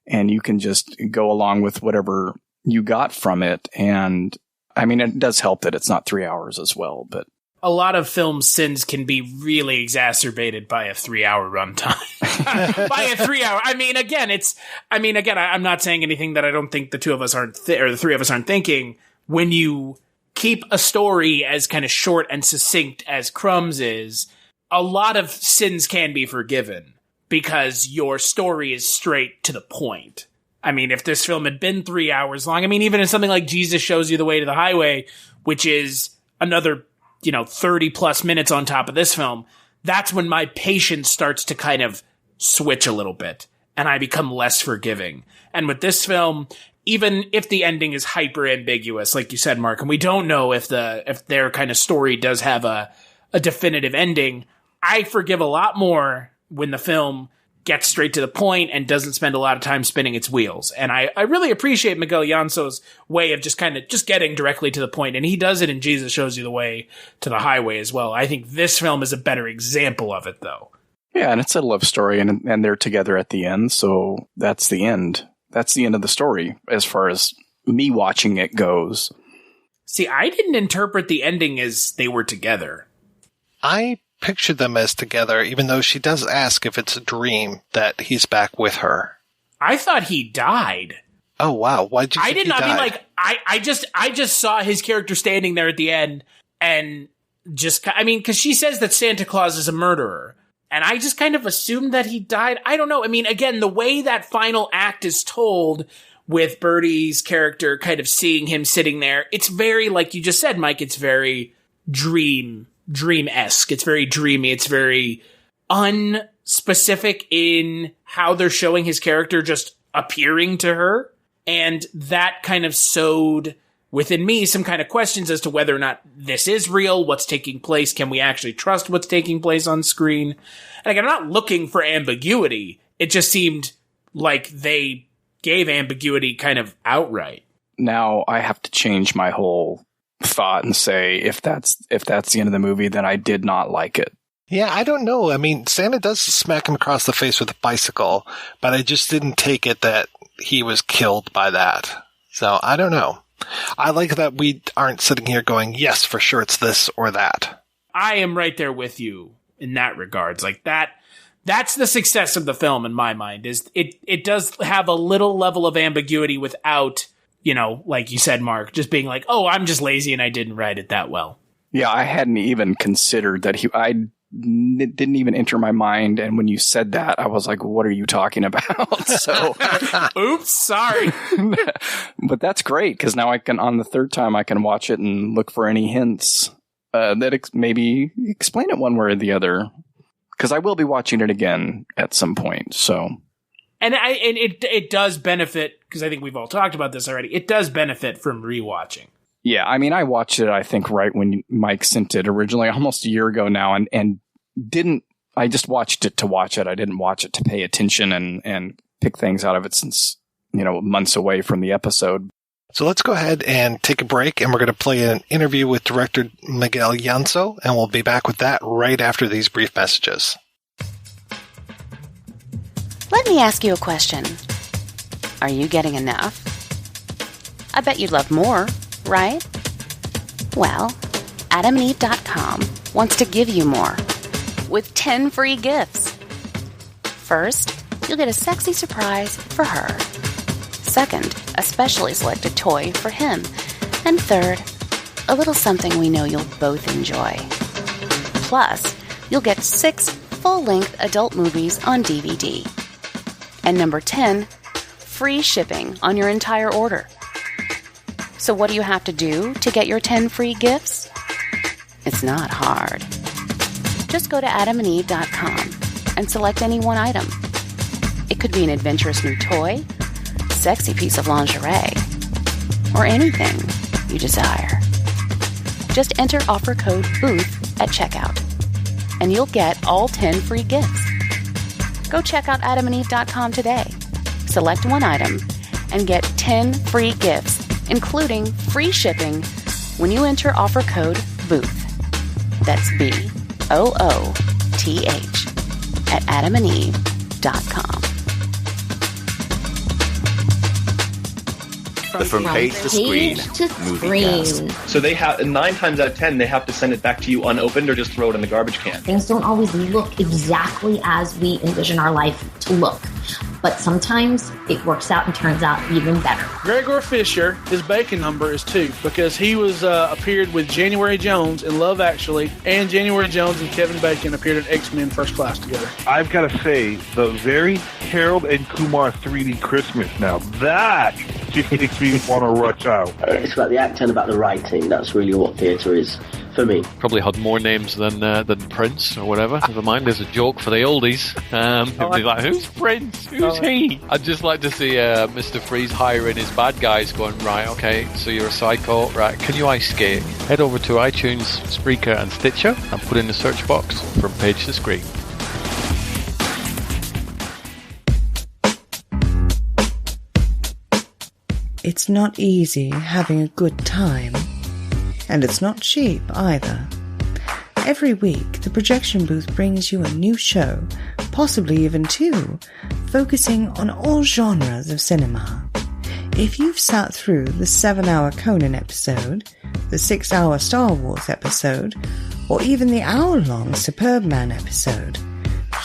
you can just go along with whatever you got from it. And I mean, it does help that it's not 3 hours as well, but. A lot of film sins can be really exacerbated by a 3-hour runtime. By a 3 hour. I'm not saying anything that I don't think the two of us aren't, or the three of us aren't thinking. When you keep a story as kind of short and succinct as Crumbs is, a lot of sins can be forgiven because your story is straight to the point. I mean, if this film had been 3 hours long, even in something like Jesus Shows You the Way to the Highway, which is another 30 plus minutes on top of this film, that's when my patience starts to kind of switch a little bit and I become less forgiving. And with this film, even if the ending is hyper ambiguous, like you said, Mark, and we don't know if their kind of story does have a definitive ending, I forgive a lot more when the film gets straight to the point and doesn't spend a lot of time spinning its wheels. And I really appreciate Miguel Llanso's way of just getting directly to the point. And he does it in Jesus Shows You the Way to the Highway as well. I think this film is a better example of it, though. Yeah, and it's a love story, and they're together at the end, so that's the end. That's the end of the story, as far as me watching it goes. See, I didn't interpret the ending as they were together. I pictured them as together, even though she does ask if it's a dream that he's back with her. I thought he died. Oh, wow. Why'd you think he died? I mean, like, I just saw his character standing there at the end and because she says that Santa Claus is a murderer. And I just kind of assumed that he died. I don't know. I mean, again, the way that final act is told with Birdie's character kind of seeing him sitting there, it's very, like you just said, Mike, it's very dream-esque. It's very dreamy. It's very unspecific in how they're showing his character just appearing to her. And that kind of sowed within me some kind of questions as to whether or not this is real, what's taking place, can we actually trust what's taking place on screen? And again, I'm not looking for ambiguity. It just seemed like they gave ambiguity kind of outright. Now I have to change my whole thought and say if that's the end of the movie, then I did not like it. Yeah, I don't know. I mean, Santa does smack him across the face with a bicycle, but I just didn't take it that he was killed by that. So I don't know. I like that we aren't sitting here going, yes, for sure it's this or that. I am right there with you in that regards. Like that's the success of the film in my mind, is it does have a little level of ambiguity without, like you said, Mark, just being like, oh, I'm just lazy and I didn't write it that well. Yeah, I hadn't even considered that it didn't even enter my mind. And when you said that, I was like, what are you talking about? So, oops, sorry. But that's great, because now on the third time, I can watch it and look for any hints that maybe explain it one way or the other. Because I will be watching it again at some point. So, and it does benefit, because I think we've all talked about this already. It does benefit from rewatching. Yeah, I mean, I watched it, I think, right when Mike sent it originally, almost a year ago now, and I just watched it to watch it. I didn't watch it to pay attention and pick things out of it since, months away from the episode. So let's go ahead and take a break, and we're going to play an interview with director Miguel Llanso, and we'll be back with that right after these brief messages. Let me ask you a question. Are you getting enough? I bet you'd love more, right? Well, AdamandEve.com wants to give you more with 10 free gifts. First, you'll get a sexy surprise for her. Second, a specially selected toy for him. And third, a little something we know you'll both enjoy. Plus, you'll get 6 full-length adult movies on DVD. And number 10, free shipping on your entire order. So what do you have to do to get your 10 free gifts? It's not hard. Just go to AdamandEve.com and select any one item. It could be an adventurous new toy, sexy piece of lingerie, or anything you desire. Just enter offer code BOOTH at checkout, and you'll get all 10 free gifts. Go check out AdamandEve.com today. Select one item and get 10 free gifts, including free shipping when you enter offer code BOOTH. That's BOOTH at AdamandEve.com. From page to screen. So they have 9 times out of 10 they have to send it back to you unopened or just throw it in the garbage can. Things don't always look exactly as we envision our life to look, but sometimes it works out and turns out even better. Gregor Fisher, his bacon number is 2 because he was appeared with January Jones in Love Actually, and January Jones and Kevin Bacon appeared in X-Men First Class together. I've got to say, the very Harold and Kumar 3D Christmas now, that just makes me want to rush out. It's about the acting, about the writing. That's really what theatre is for me. Probably had more names than Prince or whatever. Never mind, there's a joke for the oldies. It'd be like, who's Prince? Who's he? I'd just like to see Mr. Freeze hiring his bad guys going, right, okay, so you're a psycho, right, can you ice skate? Head over to iTunes, Spreaker and Stitcher and put in the search box From Page to Screen. It's not easy having a good time. And it's not cheap either. Every week, the projection booth brings you a new show, possibly even 2, focusing on all genres of cinema. If you've sat through the 7-hour Conan episode, the 6-hour Star Wars episode, or even the hour-long Superbman episode,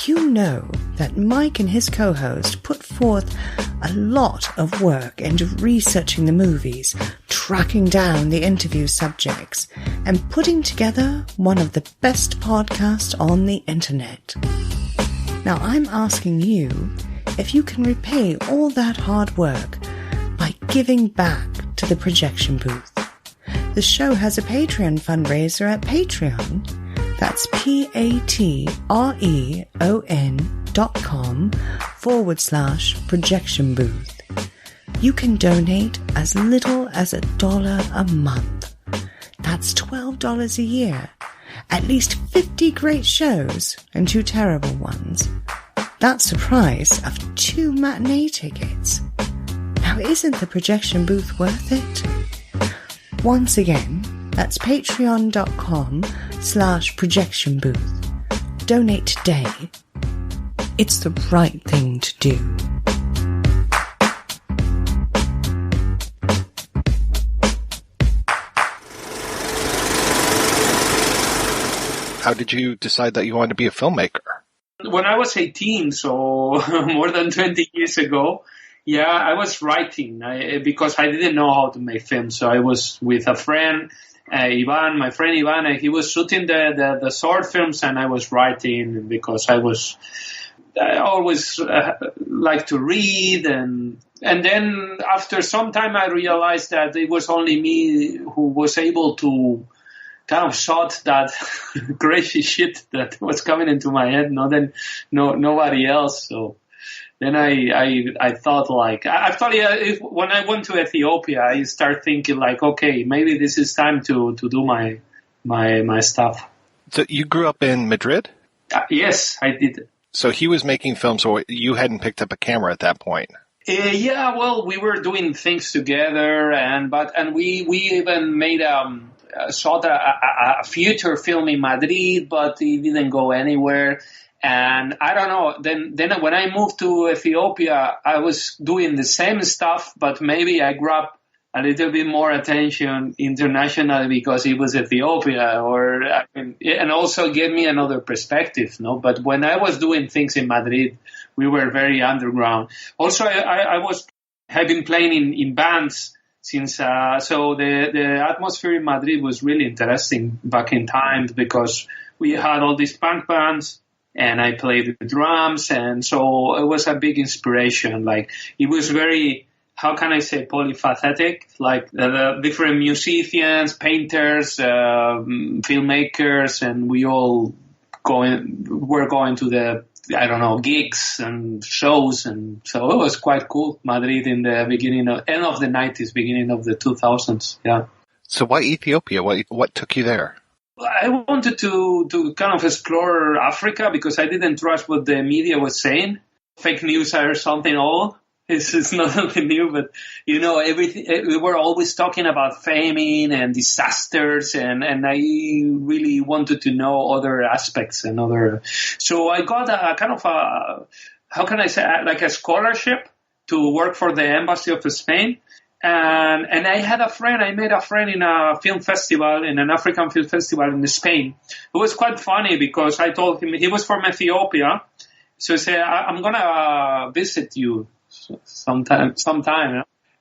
you know that Mike and his co-host put forth a lot of work into researching the movies, tracking down the interview subjects, and putting together one of the best podcasts on the internet. Now I'm asking you if you can repay all that hard work by giving back to the projection booth. The show has a Patreon fundraiser at Patreon. That's patreon.com/projection booth. You can donate as little as $1 a month. That's $12 a year. At least 50 great shows and 2 terrible ones. That's the price of 2 matinee tickets. Now, isn't the projection booth worth it? Once again, that's patreon.com/projection booth. Donate today. It's the right thing to do. How did you decide that you wanted to be a filmmaker? When I was 18, so more than 20 years ago, yeah, I was writing because I didn't know how to make films. So I was with a friend, Ivan, my friend Ivan, and he was shooting the short films, and I was writing because I always like to read. And then after some time, I realized that it was only me who was able to kind of shot that crazy shit that was coming into my head, nobody else. So then I thought, like, actually, when I went to Ethiopia, I started thinking, like, okay, maybe this is time to do my stuff. So you grew up in Madrid? Yes, I did. So he was making films, so you hadn't picked up a camera at that point. Yeah, well, we were doing things together, and we even made shot a feature film in Madrid, but it didn't go anywhere. And I don't know, then when I moved to Ethiopia, I was doing the same stuff, but maybe I grabbed a little bit more attention internationally because it was Ethiopia, and also gave me another perspective, no? But when I was doing things in Madrid, we were very underground. Also, I've been playing in bands since, so the atmosphere in Madrid was really interesting back in time because we had all these punk bands, and I played the drums, and so it was a big inspiration. Like, it was very, how can I say, polyphacetic, like the different musicians, painters, filmmakers, and we all were going to the, I don't know, gigs and shows, and so it was quite cool. Madrid in the end of the 90s, beginning of the 2000s, yeah. So why Ethiopia? What took you there? I wanted to kind of explore Africa because I didn't trust what the media was saying. Fake news or something old. It's not something new, but, everything, we were always talking about famine and disasters, and I really wanted to know other aspects so I got a kind of how can I say, like a scholarship to work for the Embassy of Spain. And I made a friend in a film festival, in an African film festival in Spain. It was quite funny because I told him, he was from Ethiopia. So I said, I'm going to visit you sometime.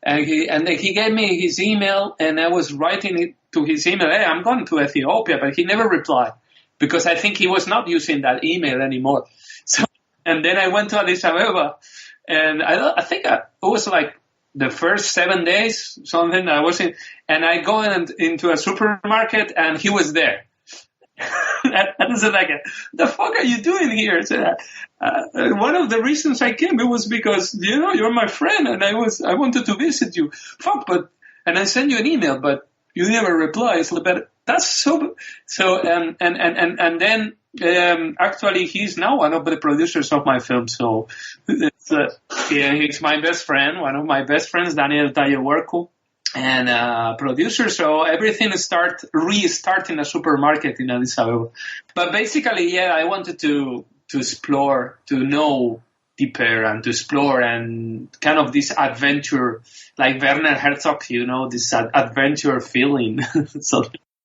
And he gave me his email, and I was writing it to his email. Hey, I'm going to Ethiopia, but he never replied because I think he was not using that email anymore. So, and then I went to Addis Ababa, and I think it was like the first 7 days, something I was in, and I go into a supermarket, and he was there. I was like, the fuck are you doing here? So, one of the reasons I came, it was because, you're my friend, and I wanted to visit you. And I sent you an email, but you never replied. But that's so, and then, actually he's now one of the producers of my film. So, he's my best friend, one of my best friends, Daniel Tadesse, and producer. So everything restart in a supermarket in Addis Ababa. But basically, yeah, I wanted to explore, to know deeper, and to explore, and kind of this adventure, like Werner Herzog, this adventure feeling.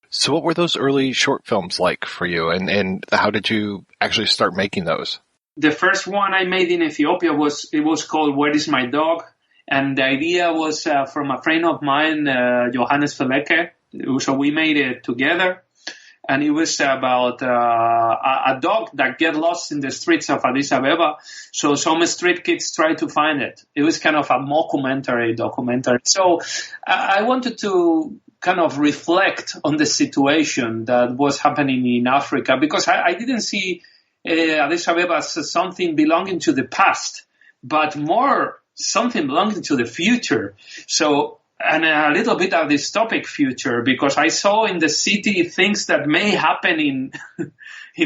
So what were those early short films like for you, and how did you actually start making those? The first one I made in Ethiopia was called Where Is My Dog? And the idea was from a friend of mine, Johannes Feleke. So we made it together. And it was about a dog that get lost in the streets of Addis Ababa. So some street kids try to find it. It was kind of a documentary. So I wanted to kind of reflect on the situation that was happening in Africa, because I didn't see Addis Ababa as something belonging to the past, but more something belonging to the future. So, and a little bit of dystopic future, because I saw in the city things that may happen in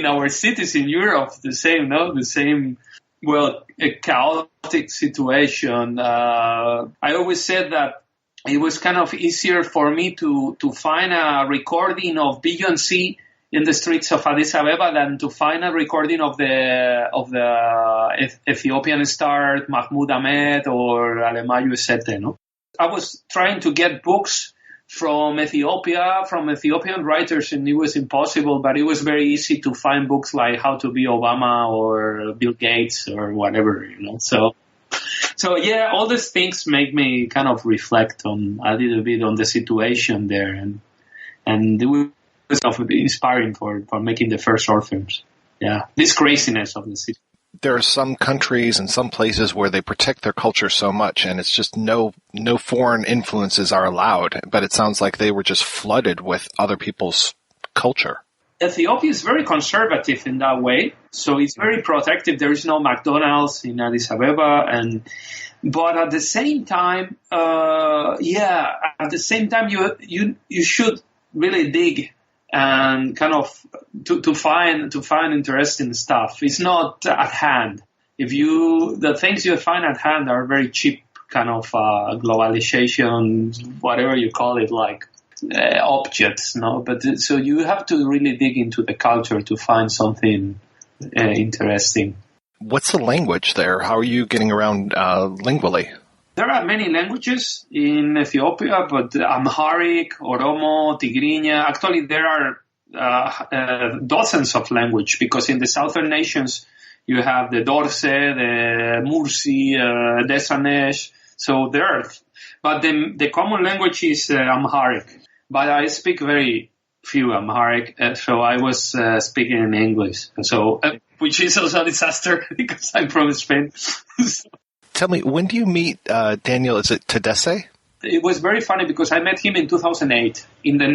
our cities in Europe, the same, a chaotic situation. I always said that it was kind of easier for me to find a recording of Beyoncé in the streets of Addis Ababa than to find a recording of the Ethiopian star Mahmoud Ahmed or Alemayehu Sete, no? I was trying to get books from Ethiopia, from Ethiopian writers, and it was impossible, but it was very easy to find books like How to Be Obama or Bill Gates or whatever, So yeah, all these things make me kind of reflect on a little bit on the situation there, and it was inspiring for making the first short films. Yeah, this craziness of the city. There are some countries and some places where they protect their culture so much, and it's just no foreign influences are allowed. But it sounds like they were just flooded with other people's culture. Ethiopia is very conservative in that way, so it's very protective. There is no McDonald's in Addis Ababa, but at the same time, you should really dig and kind of to find interesting stuff. It's not at hand. The things you find at hand are very cheap, kind of globalization, whatever you call it, like objects, no? But so you have to really dig into the culture to find something interesting. What's the language there? How are you getting around lingually? There are many languages in Ethiopia, but Amharic, Oromo, Tigrinya. Actually, there are dozens of languages, because in the southern nations you have the Dorse, the Mursi, Desanesh. So there are, but the common language is Amharic. But I speak very few Amharic, so I was speaking in English. So, which is also a disaster because I'm from Spain. Tell me, when do you meet Daniel? Is it Tadesse? It was very funny because I met him in 2008 in the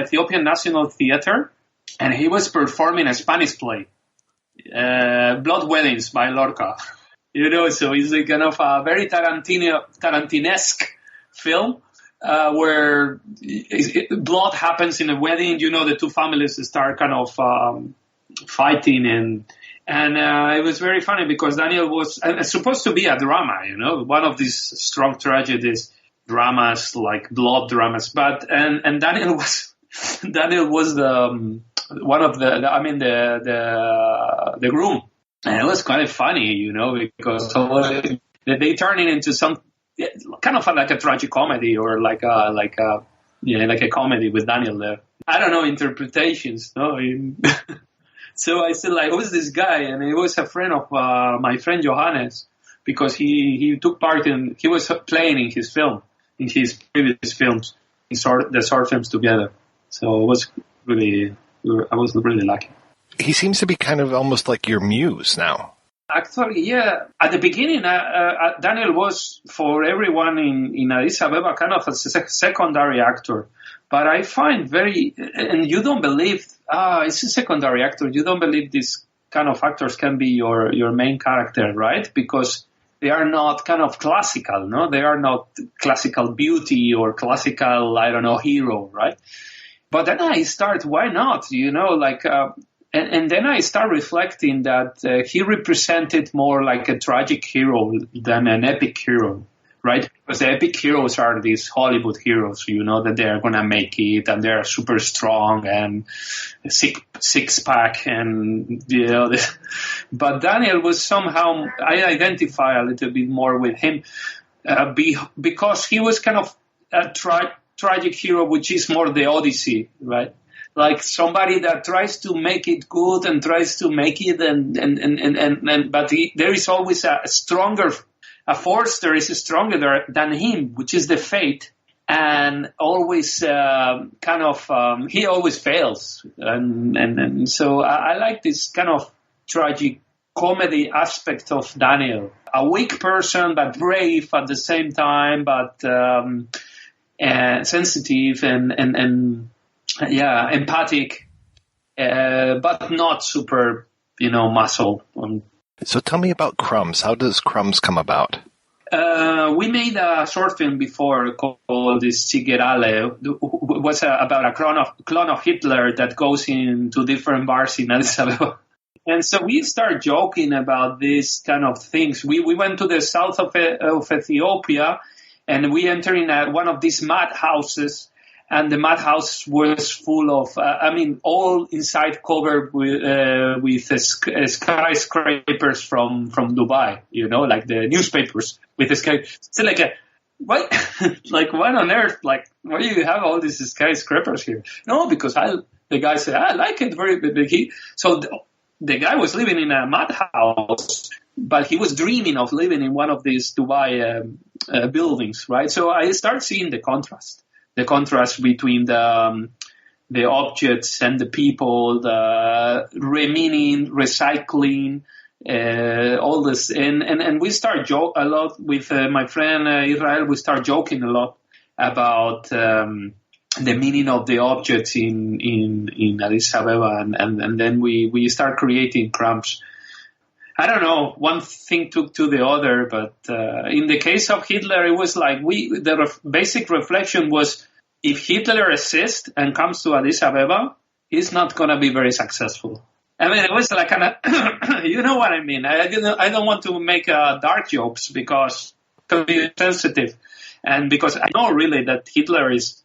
Ethiopian National Theatre, and he was performing a Spanish play, Blood Weddings by Lorca. So it's a kind of a very Tarantinesque film where blood happens in a wedding. The two families start kind of fighting and it was very funny because Daniel was supposed to be a drama, one of these strong tragedies, dramas, like blood dramas. But, and Daniel was the, one of the groom. And it was kind of funny, because they turn it into some kind of like a tragic comedy or like a comedy with Daniel there. I don't know, interpretations, no? So I said, who's this guy? And he was a friend of my friend Johannes, because he took part he was playing in his previous films, the short films together. So I was really lucky. He seems to be kind of almost like your muse now. Actually, yeah. At the beginning, Daniel was, for everyone in Addis Ababa, kind of a secondary actor. But I find and you don't believe, it's a secondary actor. You don't believe these kind of actors can be your main character, right? Because they are not kind of classical, no? They are not classical beauty or classical, hero, right? But then I start, why not? And then I start reflecting that he represented more like a tragic hero than an epic hero. Right? Because the epic heroes are these Hollywood heroes, that they're going to make it and they're super strong and six pack and, but Daniel was somehow, I identify a little bit more with him, because he was kind of a tragic hero, which is more the Odyssey, right? like somebody that tries to make it good and tries to make it, but there is always a force there is stronger than him, which is the fate, and always he always fails, and so I like this kind of tragic comedy aspect of Daniel, a weak person but brave at the same time, but sensitive and empathic, but not super, muscle. So tell me about Crumbs. How does Crumbs come about? We made a short film before called Sigerale. It was about a clone of Hitler that goes into different bars in Addis Ababa. And so we start joking about these kind of things. We went to the south of Ethiopia, and we entered in one of these madhouses. And the madhouse was full of, all inside covered with skyscrapers from Dubai, like the newspapers with the sky. So what? Like, what on earth? Like, why do you have all these skyscrapers here? No, because the guy said, I like it very big. So the guy was living in a madhouse, but he was dreaming of living in one of these Dubai buildings, right? So I start seeing the contrast between the objects and the people, the remeaning, recycling, all this. And we start joke a lot with my friend Israel. We start joking a lot about the meaning of the objects in Addis Ababa, and then we start creating Crumbs. I don't know, one thing took to the other, but in the case of Hitler, it was like the basic reflection was, if Hitler exists and comes to Addis Ababa, he's not going to be very successful. I mean, it was like you know what I mean. I don't want to make dark jokes because it can be sensitive, and because I know really that Hitler is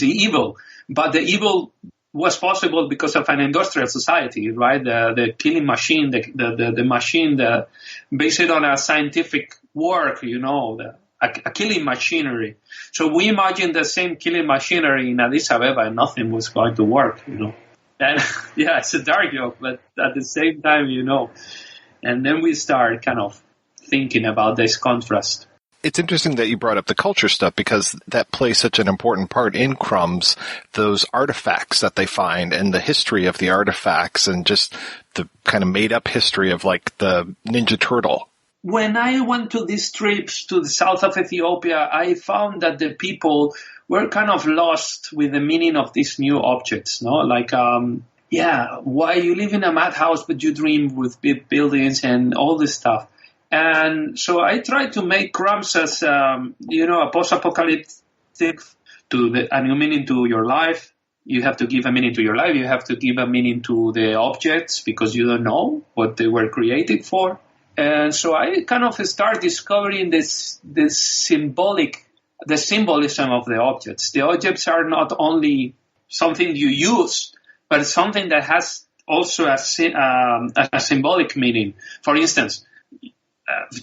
evil, but the evil was possible because of an industrial society, right? The killing machine, the machine based on a scientific work, a killing machinery. So we imagined the same killing machinery in Addis Ababa, and nothing was going to work, And yeah, it's a dark joke, but at the same time, And then we start kind of thinking about this contrast. It's interesting that you brought up the culture stuff, because that plays such an important part in Crumbs, those artifacts that they find and the history of the artifacts and just the kind of made up history of like the Ninja Turtle. When I went to these trips to the south of Ethiopia, I found that the people were kind of lost with the meaning of these new objects, no? Like, why you live in a madhouse but you dream with big buildings and all this stuff. And so I tried to make Crumbs as, a post-apocalyptic a new meaning to your life. You have to give a meaning to your life. You have to give a meaning to the objects because you don't know what they were created for. And so I kind of start discovering the symbolism of the objects. The objects are not only something you use, but something that has also a symbolic meaning. For instance,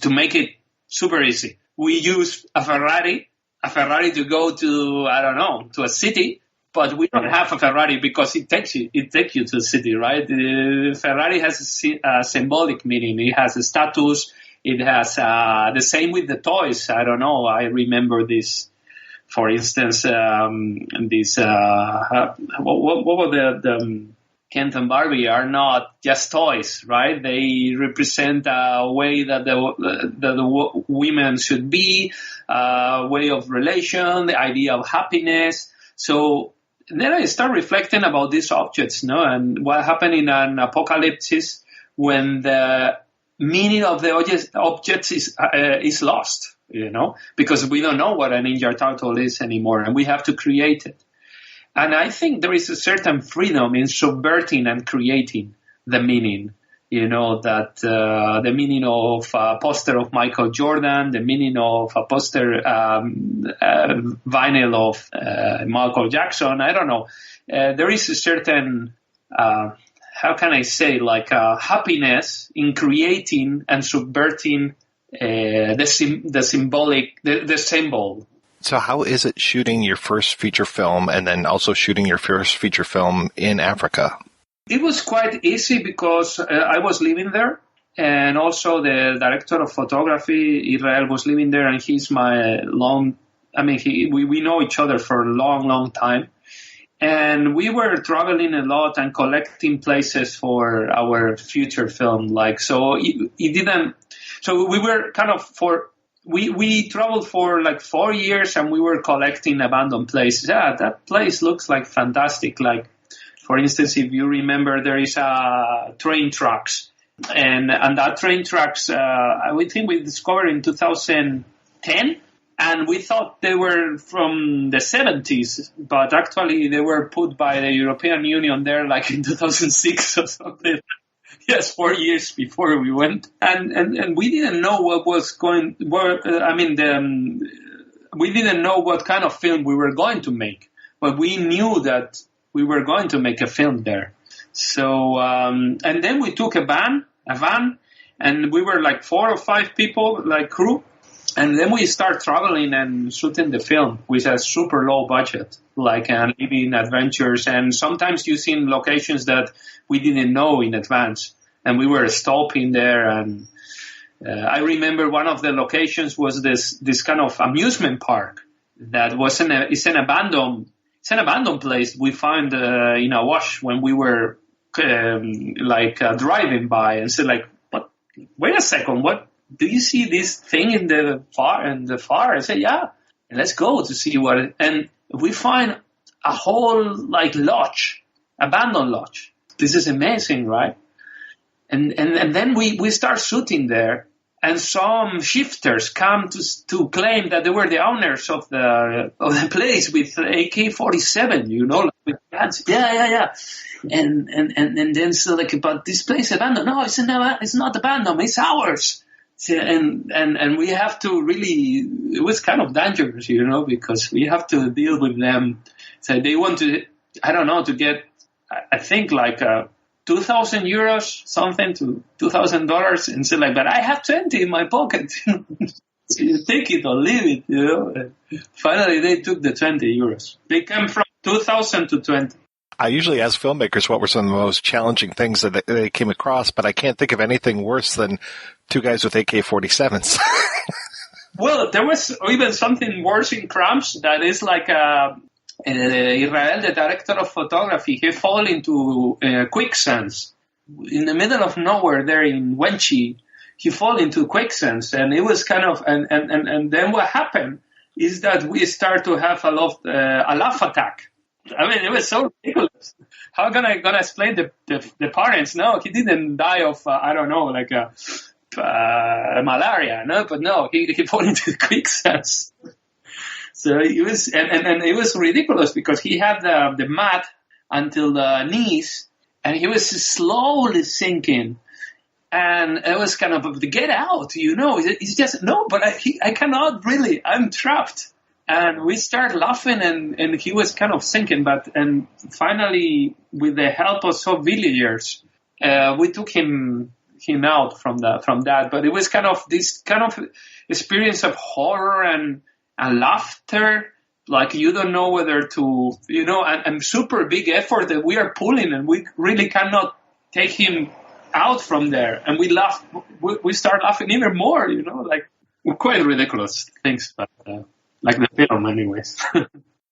to make it super easy, we use a Ferrari to go to, to a city, but we don't have a Ferrari because it takes you to the city, right? The Ferrari has a symbolic meaning. It has a status. It has the same with the toys. I don't know. I remember this, for instance, what were the Ken and Barbie are not just toys, right? They represent a way that the women should be, a way of relation, the idea of happiness. So then I start reflecting about these objects, and what happened in an apocalypse when the meaning of the objects is lost, because we don't know what a Ninja Turtle is anymore, and we have to create it. And I think there is a certain freedom in subverting and creating the meaning, that the meaning of a poster of Michael Jordan, the meaning of a poster vinyl of Michael Jackson. I don't know. There is a certain, how can I say, happiness in creating and subverting the symbol. So how is it shooting your first feature film and then also shooting your first feature film in Africa? It was quite easy because I was living there, and also the director of photography, Israel, was living there, and he's my we know each other for a long, long time. And we were traveling a lot and collecting places for our future film. We traveled for like 4 years, and we were collecting abandoned places. Yeah, that place looks like fantastic. Like, for instance, if you remember, there is train tracks. And that train tracks, we think we discovered in 2010. And we thought they were from the 70s, but actually they were put by the European Union there like in 2006 or something. Yes, 4 years before we went. And we didn't know what was going, we didn't know what kind of film we were going to make, but we knew that we were going to make a film there. So, and then we took a van, and we were like 4 or 5 people, like crew. And then we start traveling and shooting the film with a super low budget, like living adventures, and sometimes using locations that we didn't know in advance. And we were stopping there, and I remember one of the locations was this kind of amusement park that it's an abandoned place we found in a wash when we were driving by, and said like, "What? Wait a second, what? Do you see this thing in the far? I said, yeah, and let's go to see what. And we find a whole lodge, abandoned lodge. This is amazing, right? And then we start shooting there, and some shifters come to claim that they were the owners of the place with AK-47, with guns. Yeah. And then so but this place abandoned. No, it's not abandoned. It's ours. And we have to really, it was kind of dangerous, because we have to deal with them. So they want to, to get, I think 2,000 euros, something to $2,000. And so but I have 20 in my pocket. So you take it or leave it, Finally, they took the 20 euros. They came from 2,000 to 20. I usually ask filmmakers what were some of the most challenging things that they came across, but I can't think of anything worse than 2 guys with AK-47s. Well, there was even something worse in Crumbs. That is like Israel, the director of photography, he fell into quicksands. In the middle of nowhere there in Wenchi, he fell into quicksands. And it was kind of, and then what happened is that we start to have a laugh attack. I mean, it was so ridiculous. How gonna explain the parents? No, he didn't die of malaria. No, but no, he fell into the quicksands. So it was, and it was ridiculous because he had the mat until the knees, and he was slowly sinking. And it was kind of, get out, It's just no, but I cannot really. I'm trapped. And we started laughing, and he was kind of sinking. And finally, with the help of some villagers, we took him out from that. But it was kind of this kind of experience of horror and laughter. Like you don't know whether to, and super big effort that we are pulling, and we really cannot take him out from there. And we laugh. We start laughing even more. Quite ridiculous things, but. Like the film, anyways.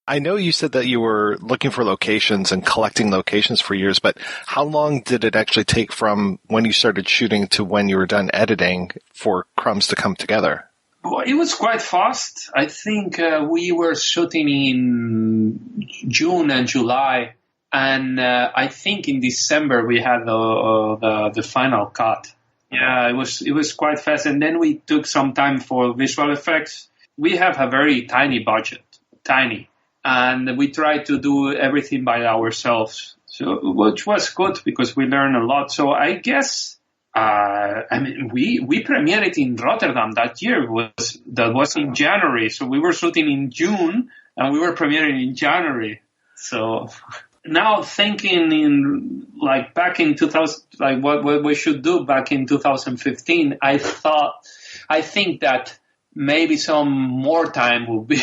I know you said that you were looking for locations and collecting locations for years, but how long did it actually take from when you started shooting to when you were done editing for Crumbs to come together? Well, it was quite fast. I think we were shooting in June and July, and I think in December we had the final cut. Yeah, it was quite fast, and then we took some time for visual effects. We have a very tiny budget, and we try to do everything by ourselves, which was good because we learned a lot. So I guess, we premiered it in Rotterdam that year. That was in January. So we were shooting in June, and we were premiering in January. So now thinking in back in 2000, what we should do back in 2015, I think that maybe some more time will be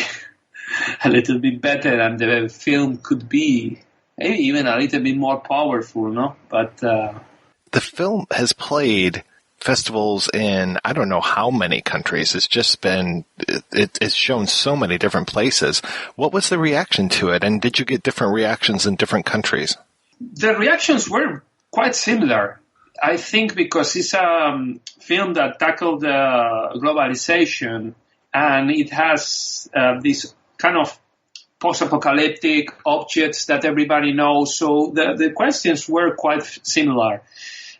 a little bit better, and the film could be maybe even a little bit more powerful, no? But the film has played festivals in I don't know how many countries. It's just been it's shown so many different places. What was the reaction to it, and did you get different reactions in different countries? The reactions were quite similar. I think because it's a film that tackled globalization, and it has this kind of post-apocalyptic objects that everybody knows. So the questions were quite similar.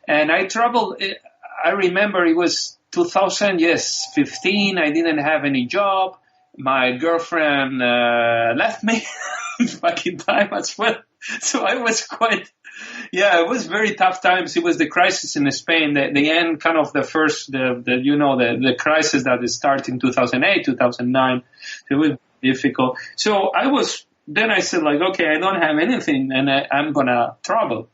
And I remember it was 2015. I didn't have any job. My girlfriend left me back in time as well. So I was it was very tough times. It was the crisis in Spain, the end, kind of the first, the crisis that started in 2008, 2009. It was difficult. So I said like, okay, I don't have anything and I'm going to travel.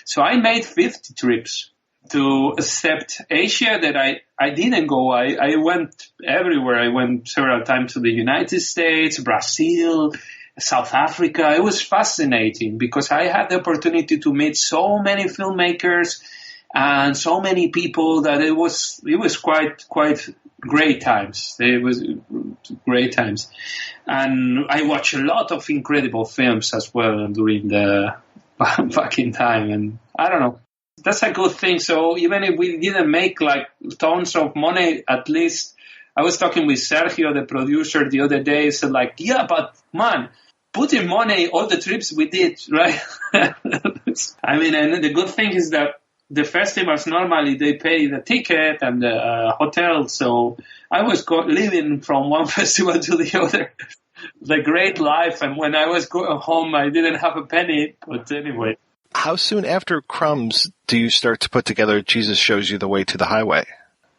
So I made 50 trips to except Asia that I didn't go. I went everywhere. I went several times to the United States, Brazil, South Africa. It was fascinating because I had the opportunity to meet so many filmmakers and so many people that it was quite great times. It was great times. And I watched a lot of incredible films as well during the back in time. And I don't know. That's a good thing. So even if we didn't make like tons of money, at least I was talking with Sergio, the producer, the other day. He said like, yeah, but man, put in money all the trips we did, right? I mean, and the good thing is that the festivals normally they pay the ticket and the hotel. So I was living from one festival to the other. The great life. And when I was going home, I didn't have a penny. But anyway. How soon after Crumbs do you start to put together Jesus Shows You the Way to the Highway?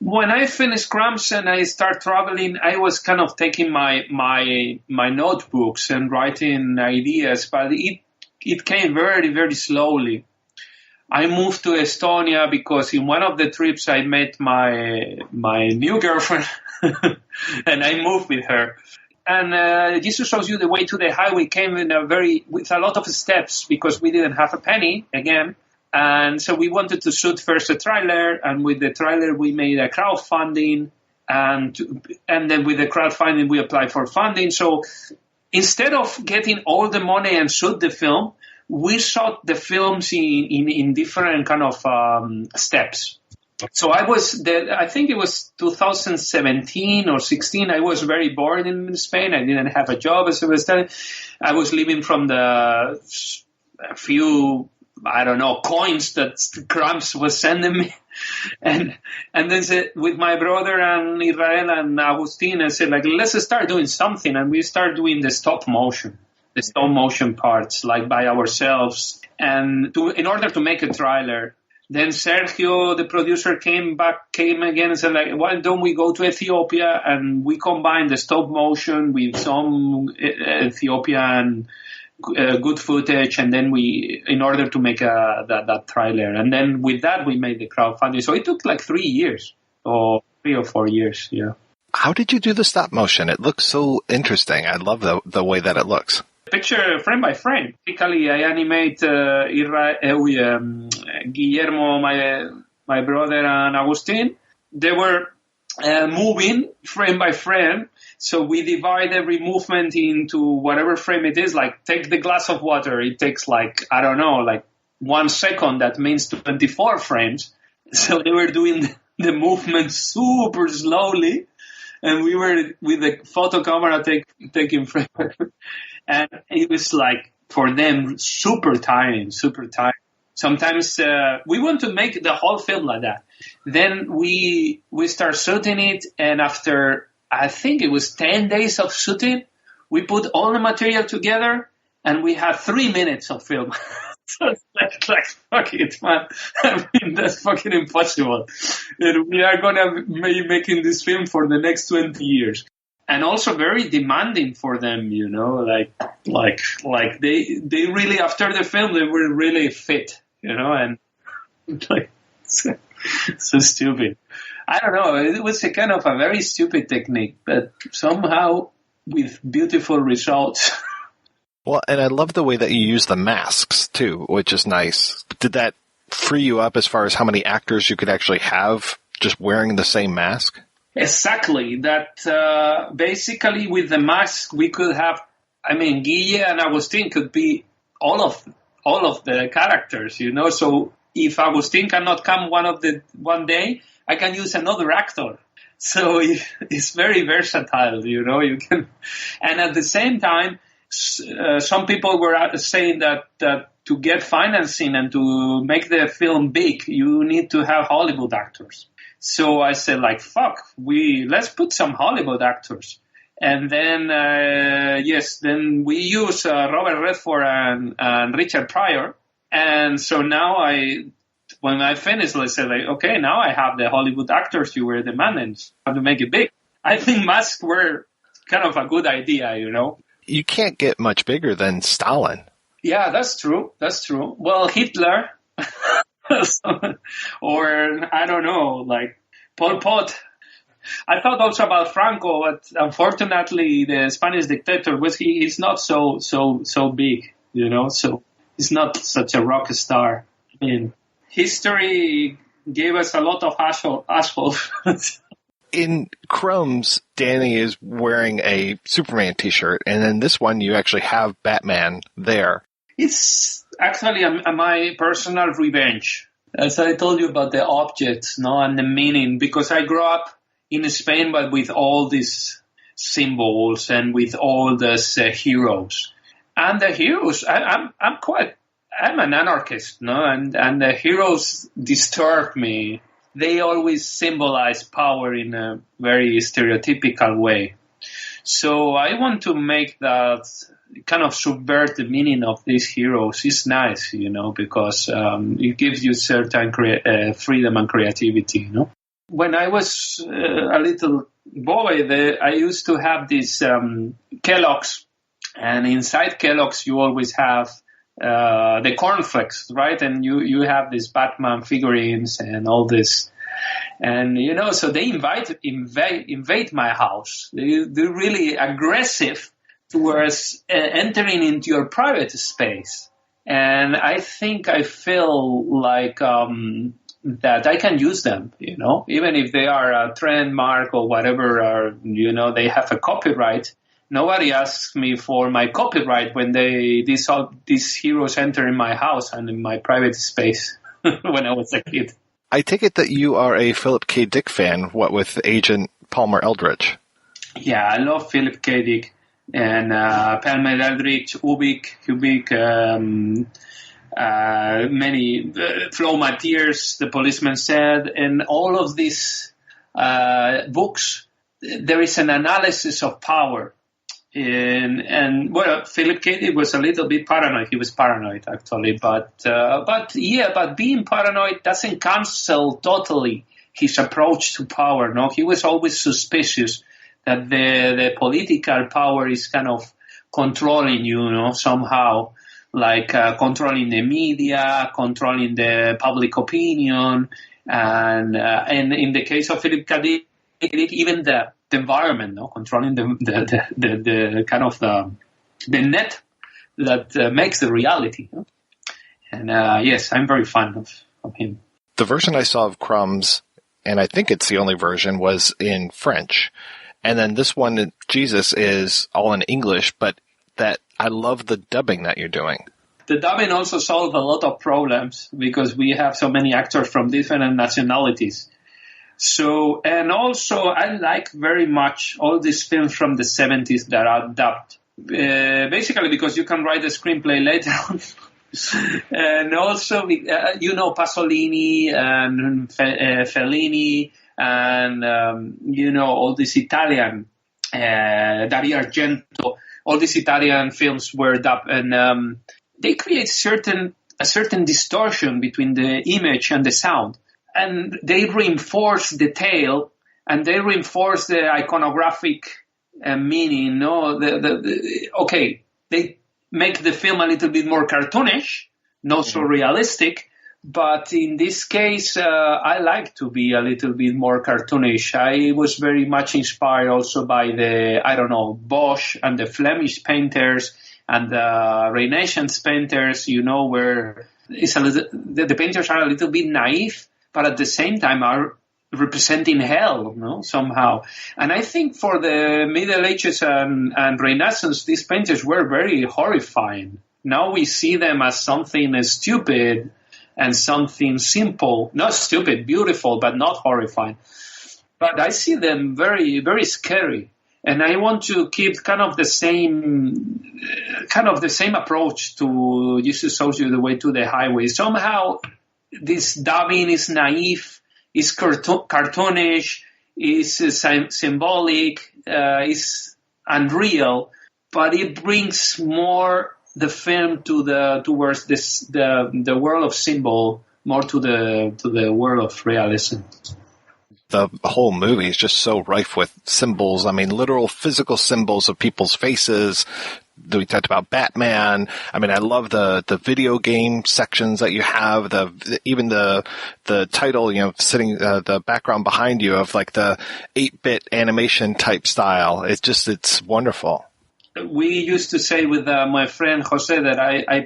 When I finished Crumbs and I start traveling, I was kind of taking my notebooks and writing ideas, but it came very, very slowly. I moved to Estonia because in one of the trips I met my new girlfriend and I moved with her. And Jesus Shows You the Way to the Highway came with a lot of steps because we didn't have a penny again. And so we wanted to shoot first a trailer, and with the trailer we made a crowdfunding, and then with the crowdfunding we applied for funding. So instead of getting all the money and shoot the film, we shot the films in different kind of steps. So I think it was 2017 or 16. I was very bored in Spain. I didn't have a job as I was telling. I was living from a few, I don't know, coins that Crumbs was sending me. And then with my brother and Israel and Agustin, I said, like, let's start doing something. And we start doing the stop motion parts, like by ourselves. And in order to make a trailer. Then Sergio, the producer, came again and said, like, why don't we go to Ethiopia and we combine the stop motion with some Ethiopian good footage, and then in order to make that trailer. And then with that, we made the crowdfunding. So it took like 3 years or 3 or 4 years, yeah. How did you do the stop motion? It looks so interesting. I love the way that it looks. Picture frame by frame. Typically, I animate Guillermo, my brother, and Agustin. They were moving frame by frame. So we divide every movement into whatever frame it is. Like, take the glass of water. It takes like 1 second. That means 24 frames. So they were doing the movement super slowly. And we were with the photo camera taking frame by frame. And it was like, for them, super tiring. Sometimes we want to make the whole film like that. Then we start shooting it, and after, I think it was 10 days of shooting, we put all the material together, and we have 3 minutes of film. So it's like, fuck it, man. I mean, that's fucking impossible. And we are going to be making this film for the next 20 years. And also very demanding for them, you know, like they really, after the film, they were really fit, you know, and like, so stupid. I don't know. It was a kind of a very stupid technique, but somehow with beautiful results. Well, and I love the way that you use the masks, too, which is nice. Did that free you up as far as how many actors you could actually have just wearing the same mask? Exactly. That basically with the mask we could have, Guille and Agustin could be all of the characters, So if Agustin cannot come one day, I can use another actor. So it's very versatile, You can, and at the same time, some people were saying that to get financing and to make the film big, you need to have Hollywood actors. So I said, let's put some Hollywood actors. And then, then we use Robert Redford and Richard Pryor. And so now when I finished, I said, okay, now I have the Hollywood actors you were demanding. How to make it big? I think masks were kind of a good idea, You can't get much bigger than Stalin. Yeah, that's true. Well, Hitler, or I don't know, like Pol Pot. I thought also about Franco, but unfortunately, the Spanish dictator he's not so big, So he's not such a rock star. History gave us a lot of assholes. In Crumbs, Danny is wearing a Superman t-shirt, and in this one you actually have Batman there. It's actually my personal revenge. As I told you about the objects, and the meaning, because I grew up in Spain, but with all these symbols and with all these heroes. And the heroes, I'm an anarchist, and the heroes disturb me. They always symbolize power in a very stereotypical way. So I want to make that kind of subvert the meaning of these heroes. It's nice, because it gives you certain freedom and creativity, When I was a little boy, I used to have these Kellogg's, and inside Kellogg's you always have the cornflakes, right? And you have these Batman figurines and all this. And, so they invade my house. They're really aggressive towards entering into your private space. And I think I feel like that I can use them, even if they are a trademark or whatever, or, they have a copyright. Nobody asks me for my copyright when these heroes enter in my house and in my private space when I was a kid. I take it that you are a Philip K. Dick fan, what with Agent Palmer Eldritch. Yeah, I love Philip K. Dick and Palmer Eldritch, Ubik, many, Flo Mateers, The Policeman Said, and all of these books, there is an analysis of power. And Philip K. Dick was a little bit paranoid. He was paranoid, actually. But being paranoid doesn't cancel totally his approach to power. No, he was always suspicious that the political power is kind of controlling you, somehow, like controlling the media, controlling the public opinion, and in the case of Philip K. Dick, even the environment, controlling the kind of the net that makes the reality. And yes, I'm very fond of him. The version I saw of Crumbs, and I think it's the only version, was in French. And then this one, Jesus, is all in English, but that I love the dubbing that you're doing. The dubbing also solved a lot of problems because we have so many actors from different nationalities. So, and also I like very much all these films from the 70s that are dubbed. Basically because you can write a screenplay later on. And also, Pasolini and Fellini and, all these Italian, Dario Argento, all these Italian films were dubbed. And they create a certain distortion between the image and the sound. And they reinforce the tale, and they reinforce the iconographic meaning. They make the film a little bit more cartoonish, not so realistic, But in this case, I like to be a little bit more cartoonish. I was very much inspired also by Bosch and the Flemish painters and the Renaissance painters, where the painters are a little bit naive, but at the same time are representing hell, somehow. And I think for the Middle Ages and Renaissance, these painters were very horrifying. Now we see them as something stupid and something simple, not stupid, beautiful, but not horrifying. But I see them very, very scary. And I want to keep kind of the same approach to Jesus shows you the way to the highway. Somehow this dubbing is naive, is cartoonish, is symbolic, is unreal, but it brings more the film towards the world of symbol, more to the world of realism. The whole movie is just so rife with symbols. I mean, literal physical symbols of people's faces. We talked about Batman. I mean, I love the video game sections that you have. Even the title, sitting the background behind you of like the 8-bit animation type style. It's wonderful. We used to say with my friend Jose that I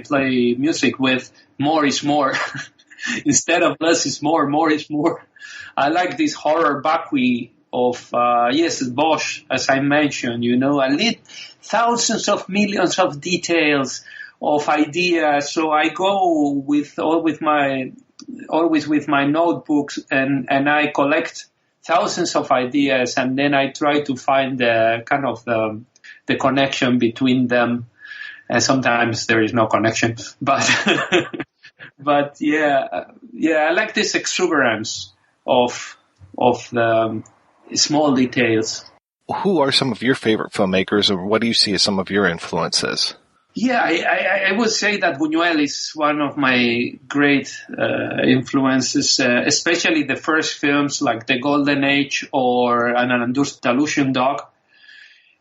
play music with more is more. Instead of less is more is more. I like this horror vacui of, Bosch, as I mentioned, I need thousands of millions of details, of ideas. So I go always with my notebooks and I collect thousands of ideas, and then I try to find the connection between them. And sometimes there is no connection, but but I like this exuberance of the small details. Who are some of your favorite filmmakers, or what do you see as some of your influences? Yeah, I would say that Buñuel is one of my great influences, especially the first films like The Golden Age or An Andalusian Dog,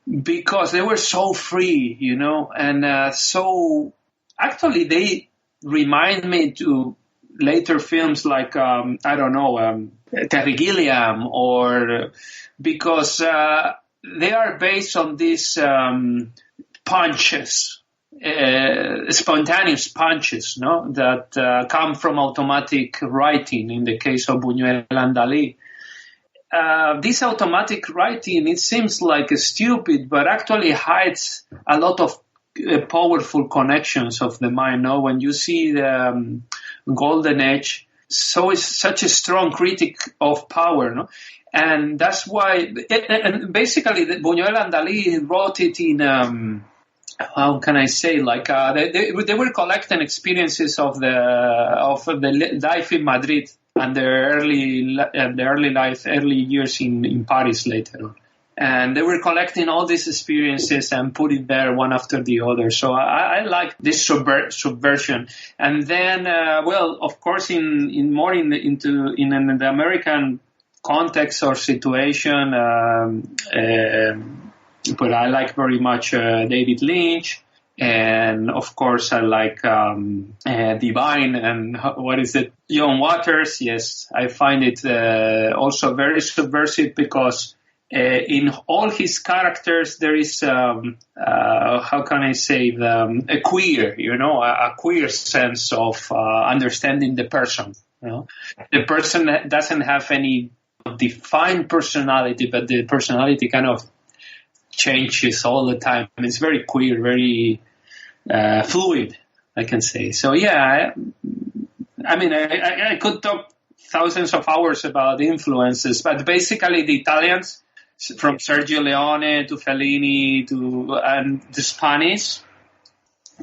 because they were so free, and so actually they remind me to later films like, Terry Gilliam, or because they are based on these punches, spontaneous punches, that come from automatic writing in the case of Buñuel and Dalí. This automatic writing, it seems like stupid, but actually hides a lot of powerful connections of the mind. When you see the Golden Age, so it's such a strong critic of power, and that's why. And basically, Buñuel and Dalí wrote it in. How can I say? Like they were collecting experiences of the life in Madrid and their early years in Paris later on. And they were collecting all these experiences and put it there one after the other. So I like this subversion. And then, of course, in the American context or situation, but I like very much David Lynch. And of course, I like Divine and John Waters. Yes, I find it also very subversive because in all his characters there is how can I say a queer, a queer sense of understanding the person. The person doesn't have any defined personality, but the personality kind of changes all the time. And it's very queer, very fluid, I can say. So I could talk thousands of hours about the influences, but basically the Italians, from Sergio Leone to Fellini and the Spanish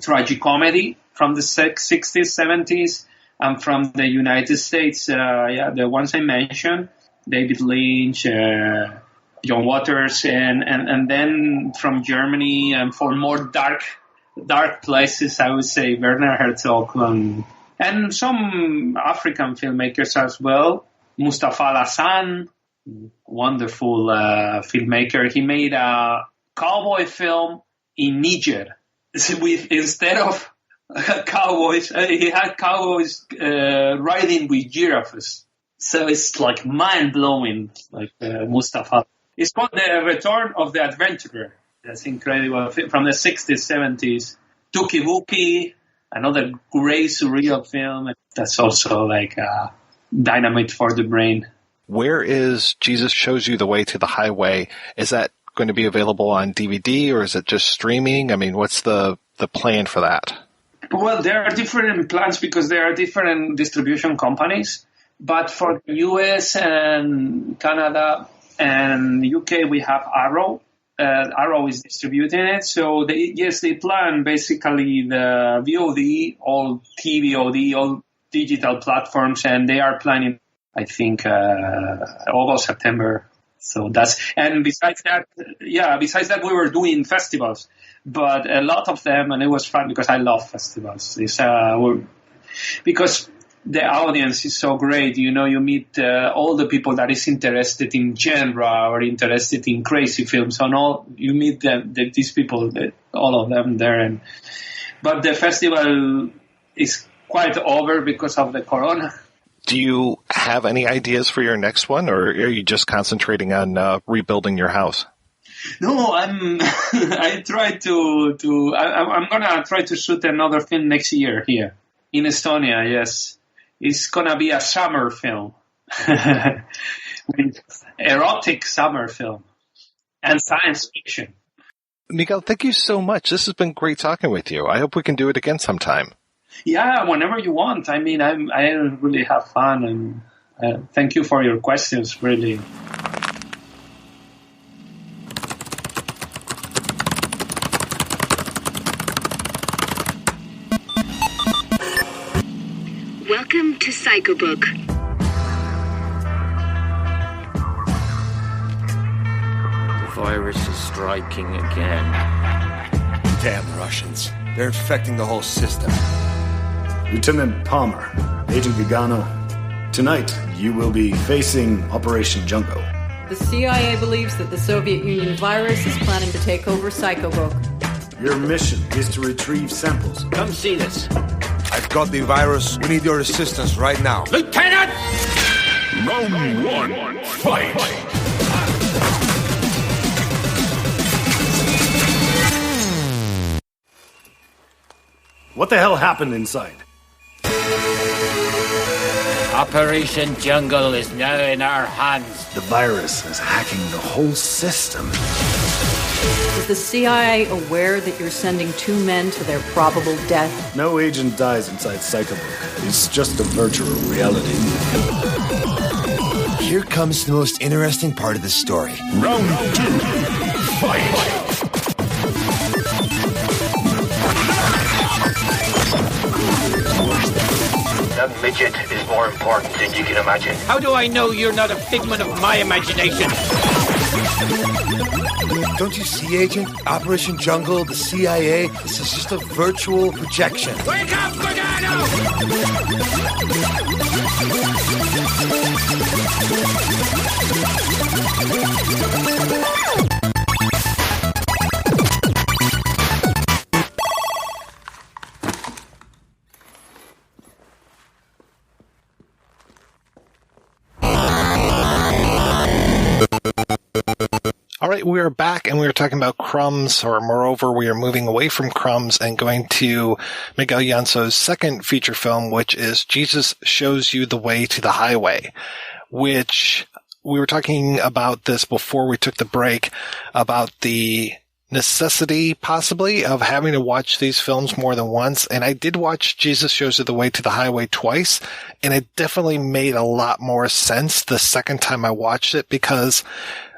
tragicomedy from the 60s, 70s, and from the United States, the ones I mentioned, David Lynch, John Waters, and then from Germany, and for more dark places, I would say Werner Herzog, and some African filmmakers as well. Mustafa Lassan, wonderful filmmaker. He made a cowboy film in Niger. Instead of cowboys. He had cowboys riding with giraffes. So it's like mind-blowing, like Mustafa. It's called The Return of the Adventurer. That's incredible. From the 60s, 70s. Tuki Buki, another great surreal film. That's also like dynamite for the brain. Where is Jesus Shows You the Way to the Highway? Is that going to be available on DVD or is it just streaming? I mean, what's the plan for that? Well, there are different plans because there are different distribution companies. But for the US and Canada and UK, we have Arrow. Arrow is distributing it. So they plan basically the VOD, all TVOD, all digital platforms, and they are planning, I think, August, September. So besides that, we were doing festivals, but a lot of them, and it was fun because I love festivals. Because the audience is so great. You meet all the people that is interested in genre or interested in crazy films and all. You meet these people, all of them there. But the festival is quite over because of the corona. Do you have any ideas for your next one, or are you just concentrating on rebuilding your house? No, I'm gonna try to shoot another film next year here in Estonia. Yes. It's going to be a summer film, erotic summer film, and science fiction. Miguel, thank you so much. This has been great talking with you. I hope we can do it again sometime. Yeah, whenever you want. I mean, I really have fun, and thank you for your questions, really. Welcome to Psychobook. The virus is striking again. Damn Russians. They're infecting the whole system. Lieutenant Palmer, Agent Gagano, tonight you will be facing Operation Jungle. The CIA believes that the Soviet Union virus is planning to take over Psychobook. Your mission is to retrieve samples. Come see this. I've got the virus. We need your assistance right now. Lieutenant! Round one, fight! What the hell happened inside? Operation Jungle is now in our hands. The virus is hacking the whole system. Is the CIA aware that you're sending 2 men to their probable death? No agent dies inside Psychobook. It's just a virtual reality. Here comes the most interesting part of the story. Round 2, fight! That midget is more important than you can imagine. How do I know you're not a figment of my imagination? Don't you see, Agent? Operation Jungle, the CIA, this is just a virtual projection. Wake up, Gagano! All right, we are back, and we are talking about Crumbs, or moreover, we are moving away from Crumbs and going to Miguel Llanso's second feature film, which is Jesus Shows You the Way to the Highway, which we were talking about this before we took the break, about the necessity, possibly, of having to watch these films more than once. And I did watch Jesus Shows You the Way to the Highway twice, and it definitely made a lot more sense the second time I watched it, because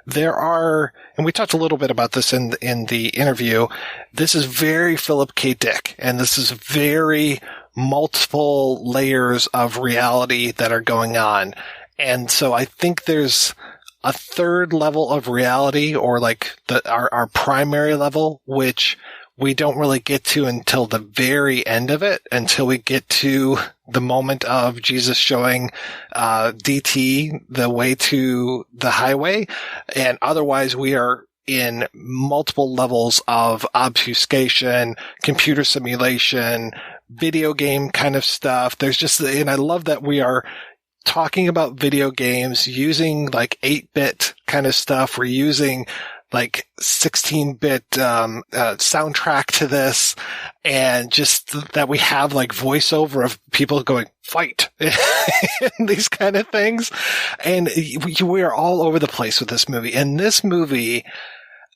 there are, and we talked a little bit about this in the interview, this is very Philip K. Dick, and this is very multiple layers of reality that are going on. And so I think there's a third level of reality, or like our primary level, which we don't really get to until the very end of it, until we get to the moment of Jesus showing DT the way to the highway. And otherwise, we are in multiple levels of obfuscation, computer simulation, video game kind of stuff. There's just, and I love that we are talking about video games using like 8-bit kind of stuff. We're using like 16-bit soundtrack to this, and just that we have like voiceover of people going fight and these kind of things. And we are all over the place with this movie. And this movie,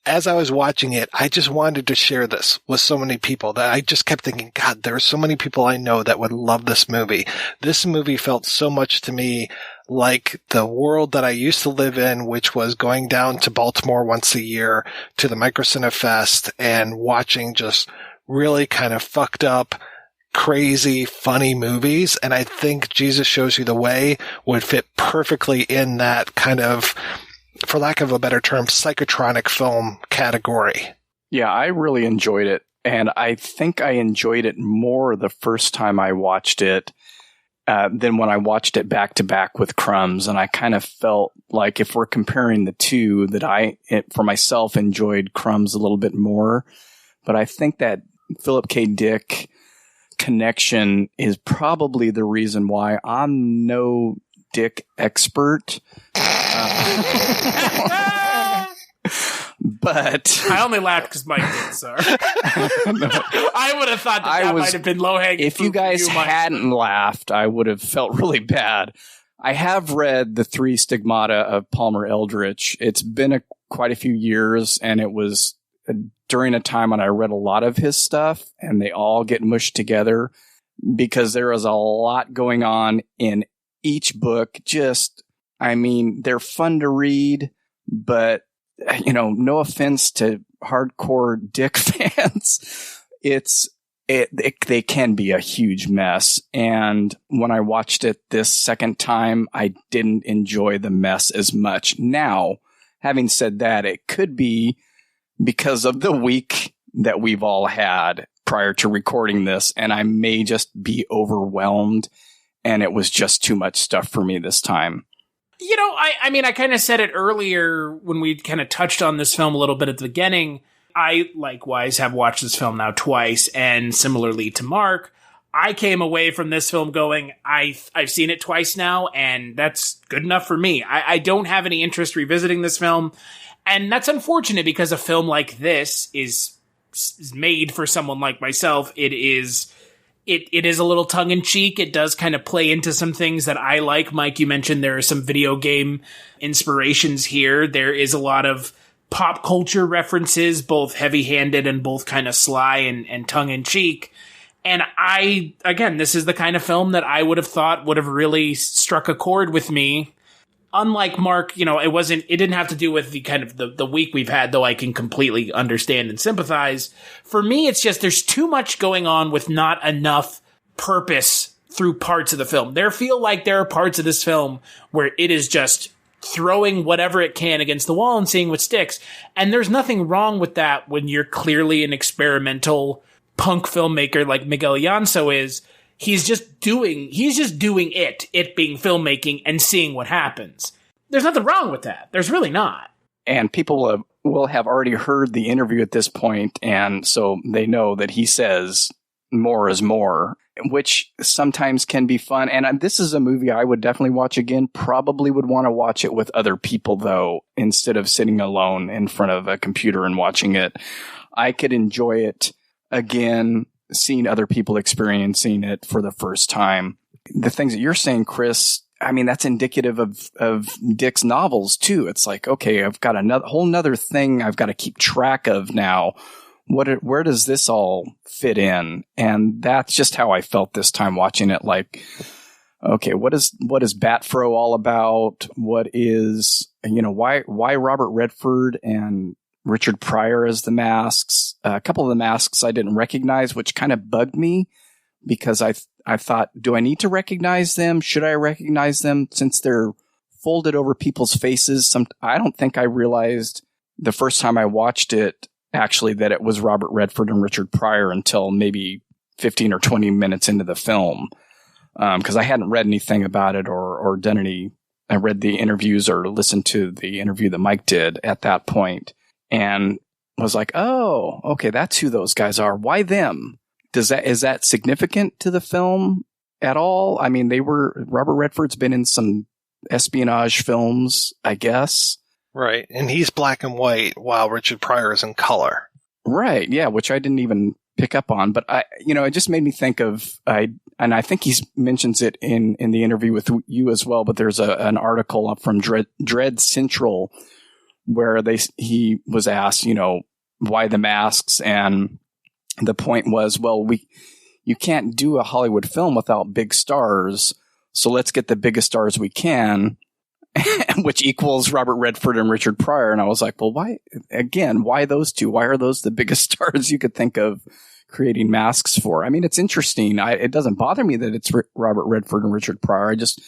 as I was watching it, I just wanted to share this with so many people that I just kept thinking, God, there are so many people I know that would love this movie. This movie felt so much to me like the world that I used to live in, which was going down to Baltimore once a year to the Microcine Fest and watching just really kind of fucked up, crazy, funny movies. And I think Jesus Shows You the Way would fit perfectly in that kind of, for lack of a better term, psychotronic film category. Yeah, I really enjoyed it. And I think I enjoyed it more the first time I watched it than when I watched it back to back with Crumbs. And I kind of felt like if we're comparing the two, that for myself, enjoyed Crumbs a little bit more. But I think that Philip K. Dick connection is probably the reason why I'm no Dick expert. But I only laughed because Mike did, sorry. I would have thought that might have been low-hanging. If you guys hadn't laughed, I would have felt really bad. I have read the 3 Stigmata of Palmer Eldritch. It's been quite a few years, and it was during a time when I read a lot of his stuff, and they all get mushed together because there is a lot going on in each book. They're fun to read, but no offense to hardcore Dick fans, they can be a huge mess. And when I watched it this second time, I didn't enjoy the mess as much. Now, having said that, it could be because of the week that we've all had prior to recording this, and I may just be overwhelmed, and it was just too much stuff for me this time. I kind of said it earlier when we kind of touched on this film a little bit at the beginning. I likewise have watched this film now twice, and similarly to Mark, I came away from this film going, I've seen it twice now, and that's good enough for me. I don't have any interest revisiting this film, and that's unfortunate because a film like this is made for someone like myself. It is a little tongue-in-cheek. It does kind of play into some things that I like. Mike, you mentioned there are some video game inspirations here. There is a lot of pop culture references, both heavy-handed and both kind of sly and tongue-in-cheek. And this is the kind of film that I would have thought would have really struck a chord with me. Unlike Mark, it didn't have to do with the kind of the week we've had, though I can completely understand and sympathize. For me, it's just there's too much going on with not enough purpose through parts of the film. There are parts of this film where it is just throwing whatever it can against the wall and seeing what sticks. And there's nothing wrong with that when you're clearly an experimental punk filmmaker like Miguel Llanso is. He's just doing it being filmmaking and seeing what happens. There's nothing wrong with that. There's really not. And people will have already heard the interview at this point, and so they know that he says more is more, which sometimes can be fun. And this is a movie I would definitely watch again. Probably would want to watch it with other people, though, instead of sitting alone in front of a computer and watching it. I could enjoy it again, seeing other people experiencing it for the first time. The things that you're saying, Chris, that's indicative of Dick's novels too. It's like, okay, I've got whole nother thing I've got to keep track of now. Where does this all fit in? And that's just how I felt this time watching it. Like, okay, what is Batfro all about? What is, why Robert Redford and Richard Pryor as the masks? A couple of the masks I didn't recognize, which kind of bugged me because I thought, do I need to recognize them? Should I recognize them since they're folded over people's faces? I don't think I realized the first time I watched it actually that it was Robert Redford and Richard Pryor until maybe 15 or 20 minutes into the film. Because I hadn't read anything about it or done any. I read the interviews or listened to the interview that Mike did at that point. And was like, oh, okay, that's who those guys are. Why them? is that significant to the film at all? I mean, Robert Redford's been in some espionage films, I guess. Right. And he's black and white while Richard Pryor is in color. Right. Yeah. Which I didn't even pick up on, but it just made me think of, and I think he mentions it in the interview with you as well, but there's an article from Dread Central where he was asked, why the masks? And the point was, well, you can't do a Hollywood film without big stars. So let's get the biggest stars we can, which equals Robert Redford and Richard Pryor. And I was like, well, why those two? Why are those the biggest stars you could think of creating masks for? I mean, it's interesting. It doesn't bother me that it's Robert Redford and Richard Pryor. I just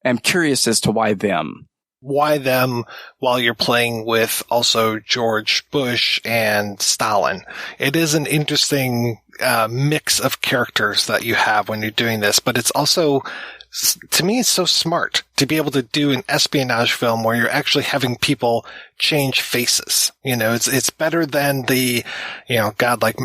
am curious as to why them. Why them while you're playing with also George Bush and Stalin? It is an interesting mix of characters that you have when you're doing this, but it's also, to me, it's so smart to be able to do an espionage film where you're actually having people change faces. It's better than the, like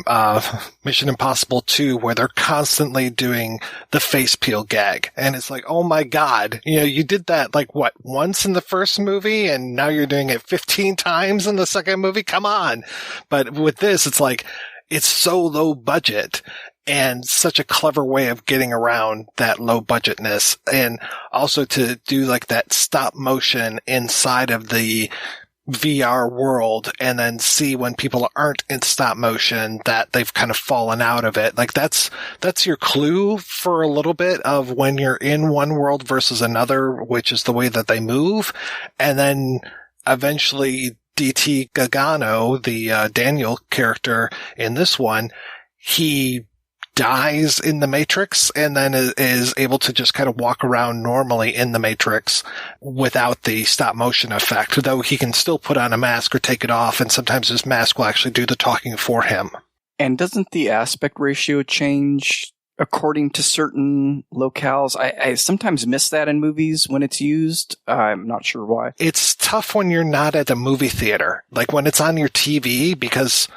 Mission Impossible 2, where they're constantly doing the face peel gag. And it's like, oh my God, you did that once in the first movie and now you're doing it 15 times in the second movie. Come on. But with this, it's like, it's so low budget. And such a clever way of getting around that low budgetness, and also to do like that stop motion inside of the VR world, and then see when people aren't in stop motion that they've kind of fallen out of it. Like that's your clue for a little bit of when you're in one world versus another, which is the way that they move. And then eventually DT Gagano, the Daniel character in this one, he dies in the Matrix and then is able to just kind of walk around normally in the Matrix without the stop motion effect, though he can still put on a mask or take it off, and sometimes his mask will actually do the talking for him. And doesn't the aspect ratio change according to certain locales? I sometimes miss that in movies when it's used. I'm not sure why. It's tough when you're not at a movie theater, like when it's on your TV, because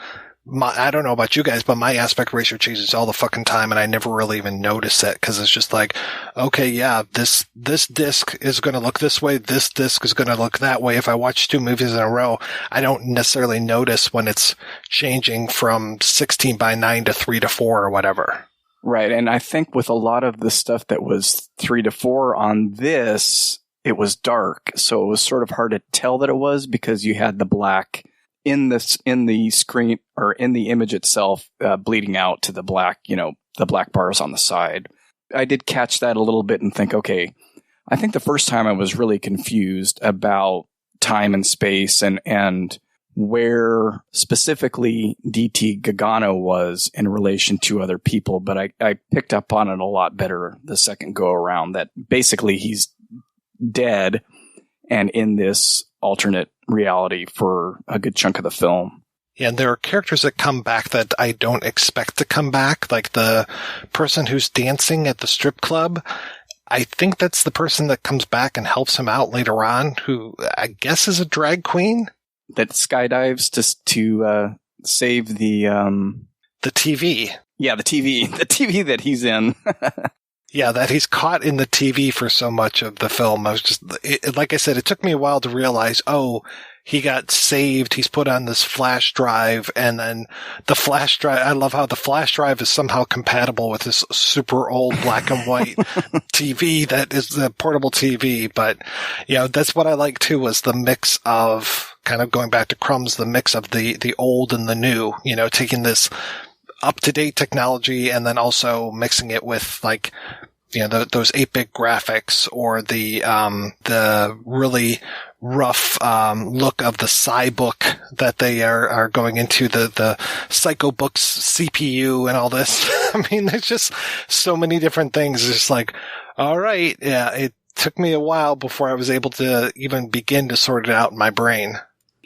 I don't know about you guys, but my aspect ratio changes all the fucking time, and I never really even notice it, because it's just like, okay, yeah, this disc is going to look this way, this disc is going to look that way. If I watch two movies in a row, I don't necessarily notice when it's changing from 16:9 to 3:4 or whatever. Right, and I think with a lot of the stuff that was 3:4 on this, it was dark, so it was sort of hard to tell that it was, because you had the black in the screen or in the image itself, bleeding out to the black, the black bars on the side. I did catch that a little bit and think, okay, I think the first time I was really confused about time and space and where specifically DT Gagano was in relation to other people. But I picked up on it a lot better the second go around, that basically he's dead and in this alternate reality for a good chunk of the film. Yeah, and there are characters that come back that I don't expect to come back, like the person who's dancing at the strip club. I think that's the person that comes back and helps him out later on, who I guess is a drag queen that skydives to save the TV. Yeah, the TV that he's in. Yeah, that he's caught in the TV for so much of the film. Like I said, it took me a while to realize, oh, he got saved. He's put on this flash drive, and then the flash drive, I love how the flash drive is somehow compatible with this super old black and white TV that is the portable TV. But, that's what I like too, was the mix of, kind of going back to Crumbs, the mix of the old and the new, taking this up-to-date technology and then also mixing it with those 8-bit graphics, or the really rough look of the Cybook that they are going into, the Psychobooks CPU and all this. I mean, there's just so many different things. It's just like, all right, yeah, it took me a while before I was able to even begin to sort it out in my brain.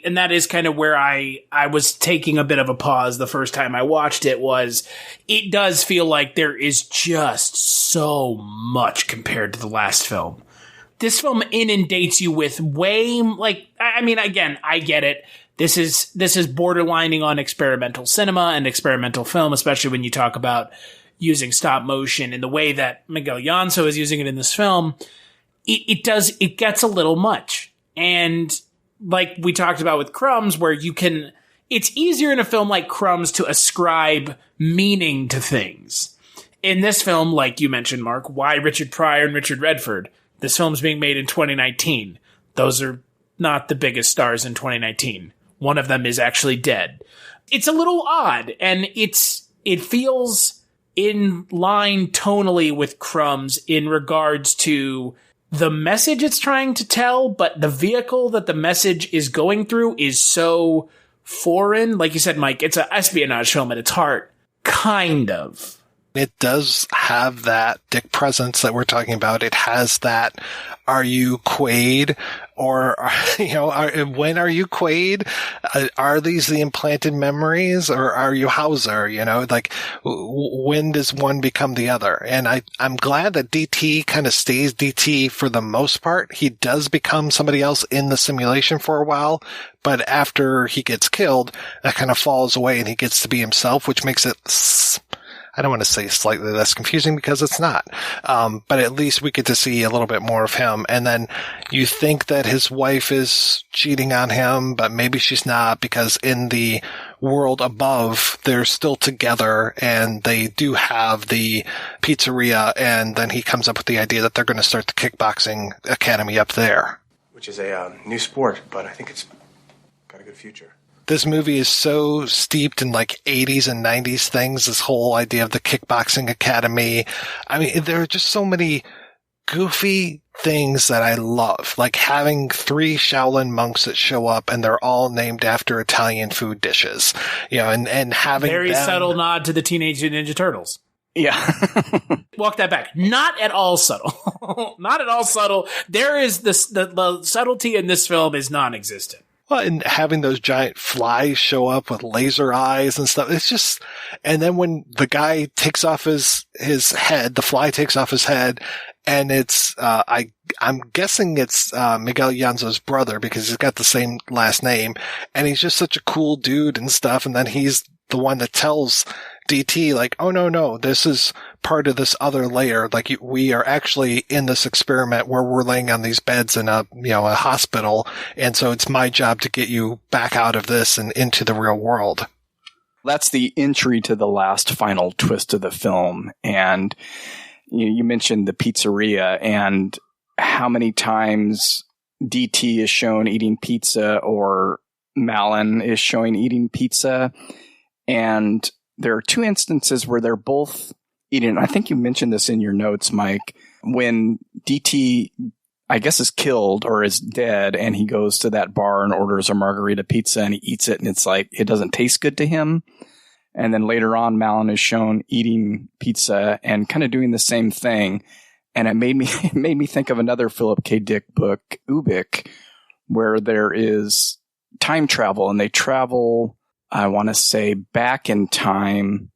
And that is kind of where I was taking a bit of a pause the first time I watched it. It does feel like there is just so much compared to the last film. This film inundates you with again, I get it. This is borderlining on experimental cinema and experimental film, especially when you talk about using stop motion in the way that Miguel Llanso is using it in this film. It gets a little much. And like we talked about with Crumbs, where it's easier in a film like Crumbs to ascribe meaning to things. In this film, like you mentioned, Mark, why Richard Pryor and Richard Redford? This film's being made in 2019. Those are not the biggest stars in 2019. One of them is actually dead. It's a little odd, and it feels in line tonally with Crumbs in regards to the message it's trying to tell, but the vehicle that the message is going through is so foreign. Like you said, Mike, it's an espionage film at its heart. Kind of. It does have that Dick presence that we're talking about. It has that, are you Quaid? Or, when are you Quaid? Are these the implanted memories? Or are you Hauser? When does one become the other? And I'm glad that DT kind of stays DT for the most part. He does become somebody else in the simulation for a while, but after he gets killed, that kind of falls away and he gets to be himself, which makes it, I don't want to say slightly less confusing because it's not. But at least we get to see a little bit more of him. And then you think that his wife is cheating on him, but maybe she's not, because in the world above, they're still together and they do have the pizzeria. And then he comes up with the idea that they're going to start the kickboxing academy up there. Which is a new sport, but I think it's got a good future. This movie is so steeped in like 80s and 90s things, this whole idea of the kickboxing academy. I mean, there are just so many goofy things that I love, like having 3 Shaolin monks that show up and they're all named after Italian food dishes, and having very subtle nod to the Teenage Ninja Turtles. Yeah. Walk that back. Not at all subtle. Not at all subtle. There is the subtlety in this film is non-existent. Well, and having those giant flies show up with laser eyes and stuff, it's just, and then when the guy takes off his head, the fly takes off his head, and it's, I'm guessing it's, Miguel Llanso's brother because he's got the same last name, and he's just such a cool dude and stuff, and then he's the one that tells DT, like, oh no, this is part of this other layer. Like, we are actually in this experiment where we're laying on these beds in a hospital. And so it's my job to get you back out of this and into the real world. That's the entry to the last final twist of the film. And you mentioned the pizzeria and how many times DT is shown eating pizza or Malin is shown eating pizza. And there are 2 instances where they're both eating. I think you mentioned this in your notes, Mike, when DT, I guess, is killed or is dead and he goes to that bar and orders a margarita pizza and he eats it and it's like, it doesn't taste good to him. And then later on, Malin is shown eating pizza and kind of doing the same thing. And it made me think of another Philip K. Dick book, Ubik, where there is time travel and they travel, I want to say, back in time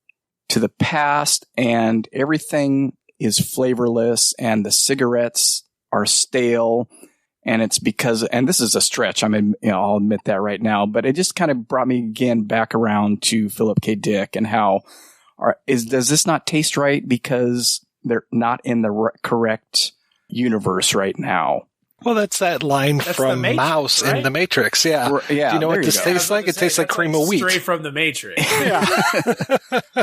to the past, and everything is flavorless and the cigarettes are stale. And it's because, and this is a stretch, I'll admit that right now, but it just kind of brought me again back around to Philip K. Dick and how does this not taste right because they're not in the correct universe right now? Well, that's that line from Mouse in The Matrix. Yeah. Do you know what this tastes like? It tastes like cream of wheat. Straight from The Matrix. Yeah.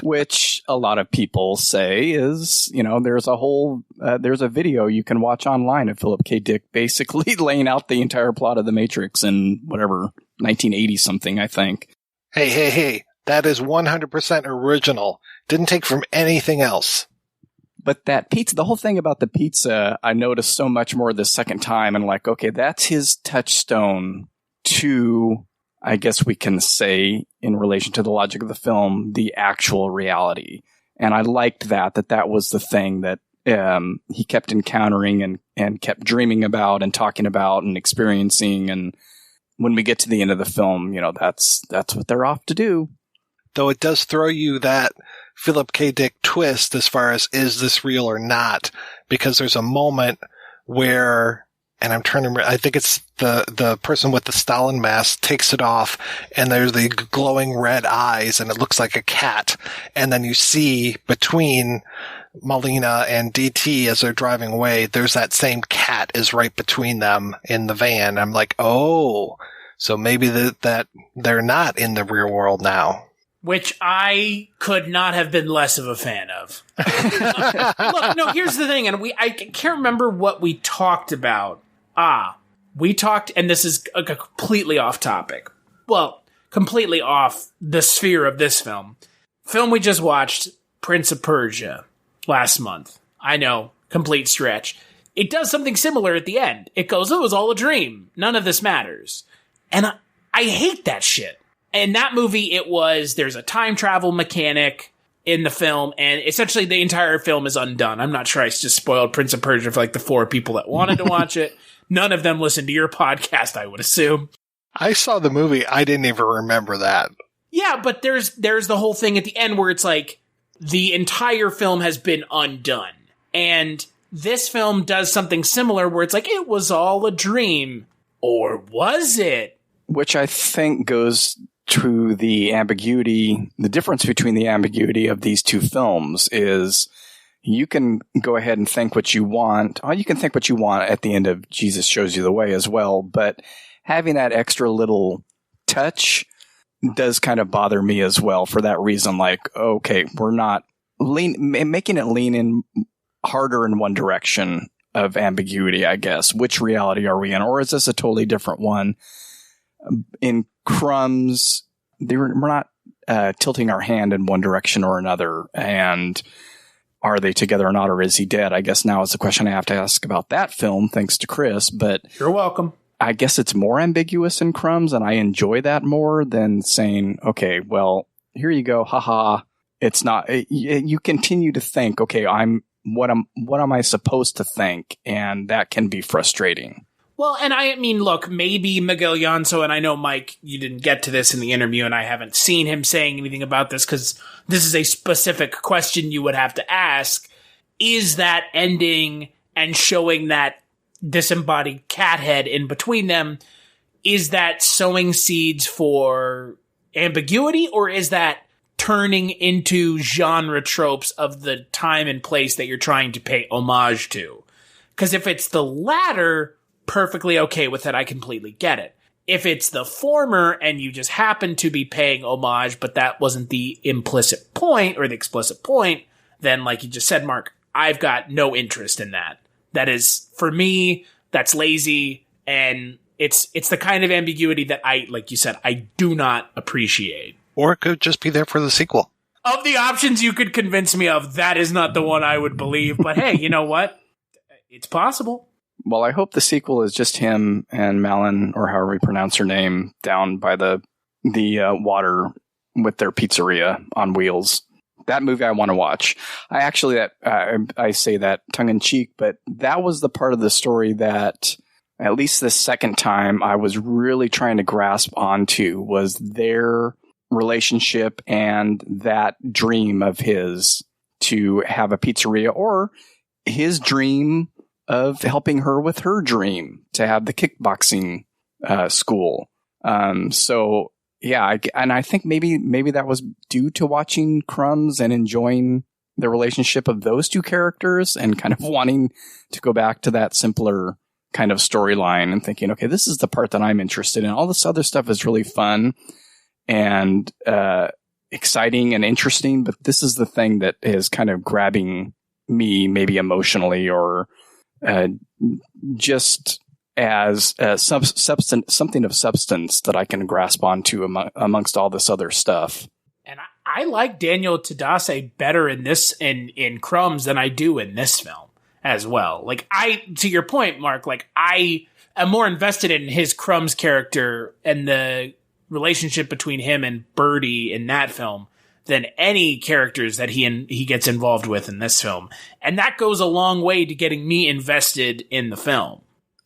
Which a lot of people say is, there's a video you can watch online of Philip K. Dick basically laying out the entire plot of The Matrix in 1980 something, I think. Hey. That is 100% original. Didn't take from anything else. But that pizza, the whole thing about the pizza, I noticed so much more the second time and like, okay, that's his touchstone to, I guess we can say in relation to the logic of the film, the actual reality. And I liked that was the thing that he kept encountering and kept dreaming about and talking about and experiencing. And when we get to the end of the film, that's what they're off to do. Though it does throw you that Philip K. Dick twist as far as is this real or not, because there's a moment where and I'm trying to remember, I think it's the person with the Stalin mask takes it off, and there's the glowing red eyes, and it looks like a cat. And then you see between Malina and DT as they're driving away, there's that same cat is right between them in the van. I'm like, oh, so maybe that they're not in the real world now. Which I could not have been less of a fan of. Look, no, here's the thing, and I can't remember what we talked about. We talked, and this is a completely off topic. Well, completely off the sphere of this film. Film we just watched, Prince of Persia, last month. I know, complete stretch. It does something similar at the end. It goes, it was all a dream. None of this matters. And I hate that shit. In that movie, there's a time travel mechanic in the film, and essentially the entire film is undone. I'm not sure I just spoiled Prince of Persia for like the 4 people that wanted to watch it. None of them listened to your podcast, I would assume. I saw the movie. I didn't even remember that. Yeah, but there's the whole thing at the end where it's like the entire film has been undone. And this film does something similar where it's like, it was all a dream. Or was it? Which I think goes to the ambiguity. The difference between the ambiguity of these two films is you can go ahead and think what you want. You can think what you want at the end of Jesus Shows You the Way as well. But having that extra little touch does kind of bother me as well for that reason. Like, okay, we're not making it lean in harder in one direction of ambiguity, I guess. Which reality are we in? Or is this a totally different one? In Crumbs, we're not tilting our hand in one direction or another. And are they together or not, or is he dead? I guess now is the question I have to ask about that film, thanks to Chris. But you're welcome. I guess it's more ambiguous in Crumbs, and I enjoy that more than saying, okay, well, here you go, haha. It's not. You continue to think, okay, what am I supposed to think? And that can be frustrating. Well, and I mean, look, maybe Miguel Llanso, and I know, Mike, you didn't get to this in the interview, and I haven't seen him saying anything about this because this is a specific question you would have to ask. Is that ending and showing that disembodied cat head in between them, is that sowing seeds for ambiguity, or is that turning into genre tropes of the time and place that you're trying to pay homage to? Because if it's the latter, perfectly okay with it. I completely get it. If it's the former and you just happen to be paying homage, but that wasn't the implicit point or the explicit point, then like you just said, Mark, I've got no interest in that. That is, for me, that's lazy, and it's the kind of ambiguity that like you said, I do not appreciate. Or it could just be there for the sequel. Of the options you could convince me of, that is not the one I would believe. But hey, you know what? It's possible. Well, I hope the sequel is just him and Malin, or however you pronounce her name, down by the water with their pizzeria on wheels. That movie I want to watch. I say that tongue in cheek, but that was the part of the story that, at least the second time, I was really trying to grasp onto, was their relationship and that dream of his to have a pizzeria, or his dream of helping her with her dream to have the kickboxing school. So yeah, and I think maybe that was due to watching Crumbs and enjoying the relationship of those two characters and kind of wanting to go back to that simpler kind of storyline and thinking, okay, this is the part that I'm interested in. All this other stuff is really fun and exciting and interesting, but this is the thing that is kind of grabbing me, maybe emotionally or just as something of substance that I can grasp onto amongst all this other stuff. And I like Daniel Tadesse better in Crumbs than I do in this film as well. Like, to your point, Mark, like I am more invested in his Crumbs character and the relationship between him and Birdie in that film than any characters that he gets involved with in this film. And that goes a long way to getting me invested in the film.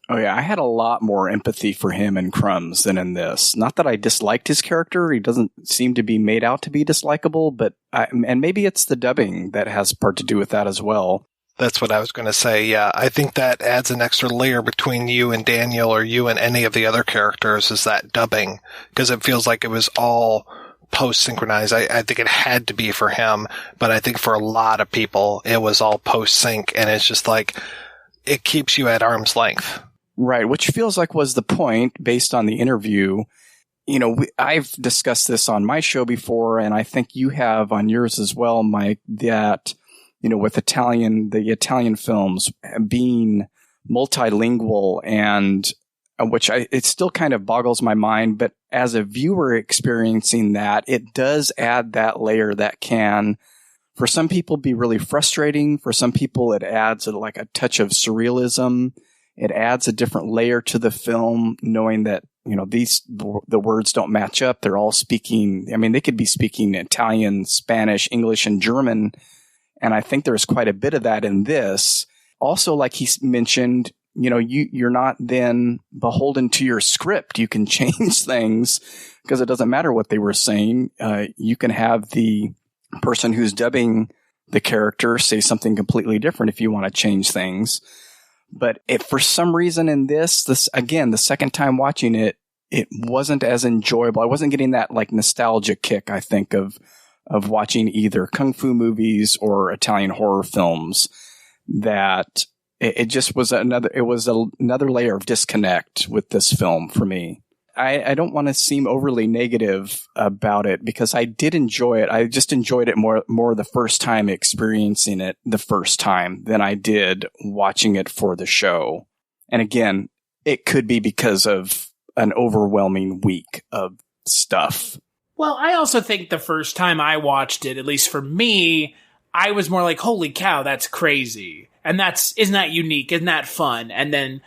Oh yeah, I had a lot more empathy for him in Crumbs than in this. Not that I disliked his character. He doesn't seem to be made out to be dislikable, but and maybe it's the dubbing that has part to do with that as well. That's what I was going to say. Yeah, I think that adds an extra layer between you and Daniel or you and any of the other characters is that dubbing, because it feels like it was all post-synchronized. I think it had to be for him, but I think for a lot of people, it was all post-sync, and it's just like, it keeps you at arm's length. Right, which feels like was the point based on the interview. You know, I've discussed this on my show before, and I think you have on yours as well, Mike, that, you know, with the Italian films being multilingual, and which it still kind of boggles my mind, but as a viewer experiencing that, it does add that layer that can, for some people, be really frustrating. For some people, it adds like a touch of surrealism. It adds a different layer to the film, knowing that, you know, the words don't match up. They're all speaking, I mean, they could be speaking Italian, Spanish, English, and German. And I think there's quite a bit of that in this. Also, like he mentioned, you know, you're not then beholden to your script. You can change things because it doesn't matter what they were saying. You can have the person who's dubbing the character say something completely different if you want to change things. But if for some reason in this again, the second time watching it, it wasn't as enjoyable. I wasn't getting that like nostalgia kick, I think, of watching either kung fu movies or Italian horror films. That it just was another layer of disconnect with this film for me. I don't want to seem overly negative about it because I did enjoy it. I just enjoyed it more the first time experiencing it the first time than I did watching it for the show. And again, it could be because of an overwhelming week of stuff. Well, I also think the first time I watched it, at least for me, I was more like, holy cow, that's crazy. And isn't that unique? Isn't that fun? And then,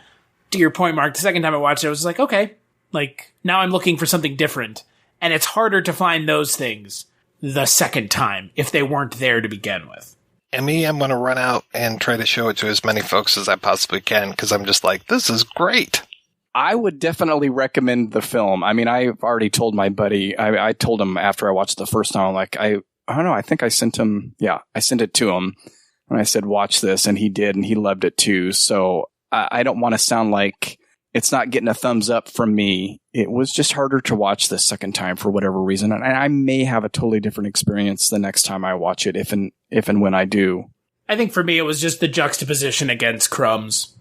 to your point, Mark, the second time I watched it, I was like, okay, like, now I'm looking for something different. And it's harder to find those things the second time if they weren't there to begin with. And me, I'm going to run out and try to show it to as many folks as I possibly can because I'm just like, this is great. I would definitely recommend the film. I mean, I've already told my buddy, I told him after I watched the first time, like, I don't know, I think I sent it to him. And I said, watch this. And he did. And he loved it too. So I don't want to sound like it's not getting a thumbs up from me. It was just harder to watch the second time for whatever reason. And I may have a totally different experience the next time I watch it, if and when I do. I think for me, it was just the juxtaposition against Crumbs.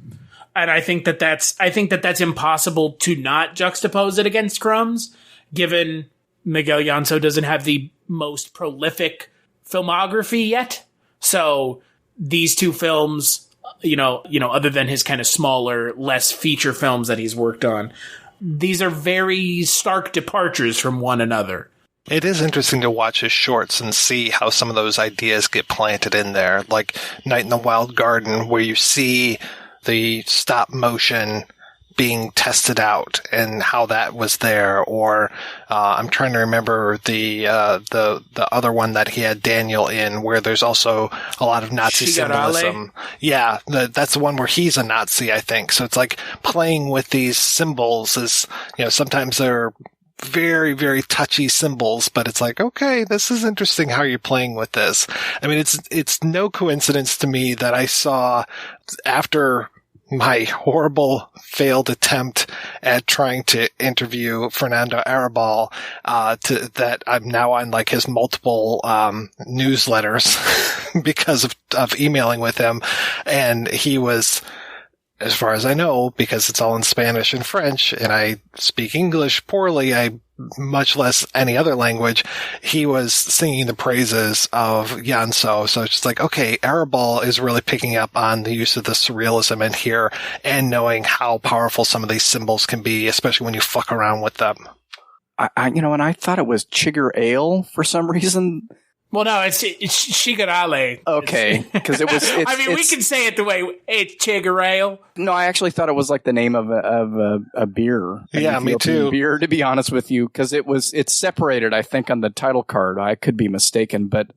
And I think that's impossible to not juxtapose it against Crumbs, given Miguel Llanso doesn't have the most prolific filmography yet. So these two films, you know, other than his kind of smaller, less feature films that he's worked on, these are very stark departures from one another. It is interesting to watch his shorts and see how some of those ideas get planted in there, like Night in the Wild Garden, where you see the stop motion being tested out and how that was there. Or I'm trying to remember the other one that he had Daniel in, where there's also a lot of Nazi symbolism. Yeah, that's the one where he's a Nazi, I think. So it's like playing with these symbols is, you know, sometimes they're very, very touchy symbols, but it's like, okay, this is interesting how you're playing with this. I mean, it's no coincidence to me that I saw after my horrible failed attempt at trying to interview Fernando Arrabal, that I'm now on like his multiple newsletters because of emailing with him. And he was, as far as I know, because it's all in Spanish and French, and I speak English poorly, much less any other language, he was singing the praises of Llanso. So it's just like, okay, Arrabal is really picking up on the use of the surrealism in here and knowing how powerful some of these symbols can be, especially when you fuck around with them. And I thought it was Chigger Ale for some reason. Well, no, it's Shigarale. Okay, because it was. We can say it the way it's Chigarale. No, I actually thought it was like the name of a beer. Yeah, me too. Beer, to be honest with you, because it's separated. I think on the title card. I could be mistaken, but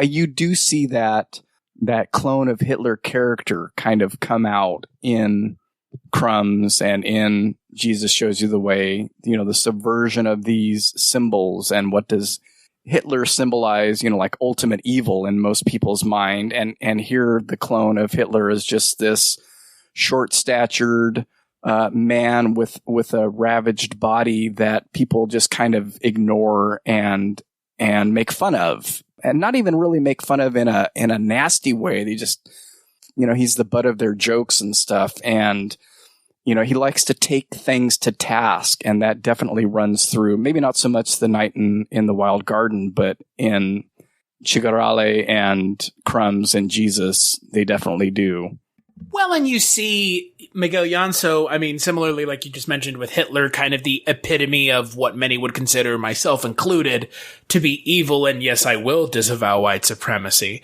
you do see that clone of Hitler character kind of come out in Crumbs and in Jesus Shows You the Way. You know, the subversion of these symbols and what does Hitler symbolized, like ultimate evil in most people's mind. And here the clone of Hitler is just this short-statured man with a ravaged body that people just kind of ignore and make fun of, and not even really make fun of in a nasty way. They just, he's the butt of their jokes and stuff. And, he likes to take things to task, and that definitely runs through, maybe not so much The Night in the Wild Garden, but in Chigarale and Crumbs and Jesus, they definitely do. Well, and you see Miguel Llanso, similarly, like you just mentioned with Hitler, kind of the epitome of what many would consider, myself included, to be evil, and yes, I will disavow white supremacy.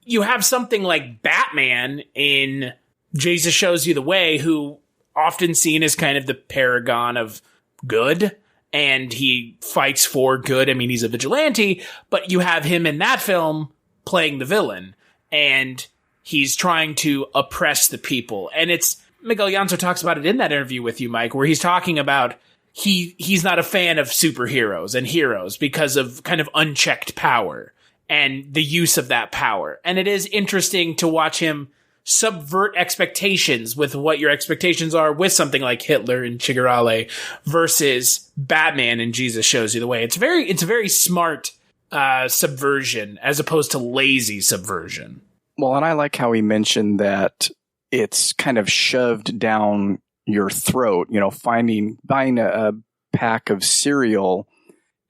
You have something like Batman in Jesus Shows You the Way, who often seen as kind of the paragon of good, and he fights for good. He's a vigilante, but you have him in that film playing the villain, and he's trying to oppress the people. And it's Miguel Llanso talks about it in that interview with you, Mike, where he's talking about he's not a fan of superheroes and heroes because of kind of unchecked power and the use of that power. And it is interesting to watch him subvert expectations with what your expectations are with something like Hitler and Chigarale versus Batman and Jesus Shows You the Way. It's a very smart subversion as opposed to lazy subversion. Well, and I like how he mentioned that it's kind of shoved down your throat, buying a pack of cereal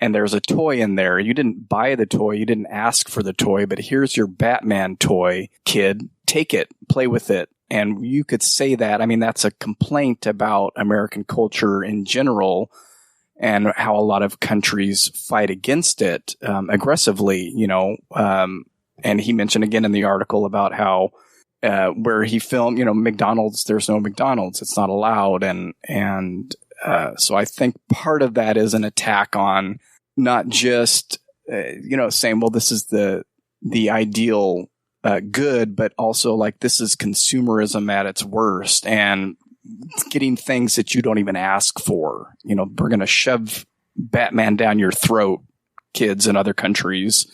and there's a toy in there. You didn't buy the toy. You didn't ask for the toy, but here's your Batman toy, kid. Take it, play with it. And you could say that. That's a complaint about American culture in general and how a lot of countries fight against it aggressively, and he mentioned again in the article about how where he filmed, McDonald's, there's no McDonald's. It's not allowed. And so I think part of that is an attack on not just, saying, well, this is the ideal good, but also like this is consumerism at its worst and getting things that you don't even ask for. We're going to shove Batman down your throat, kids in other countries.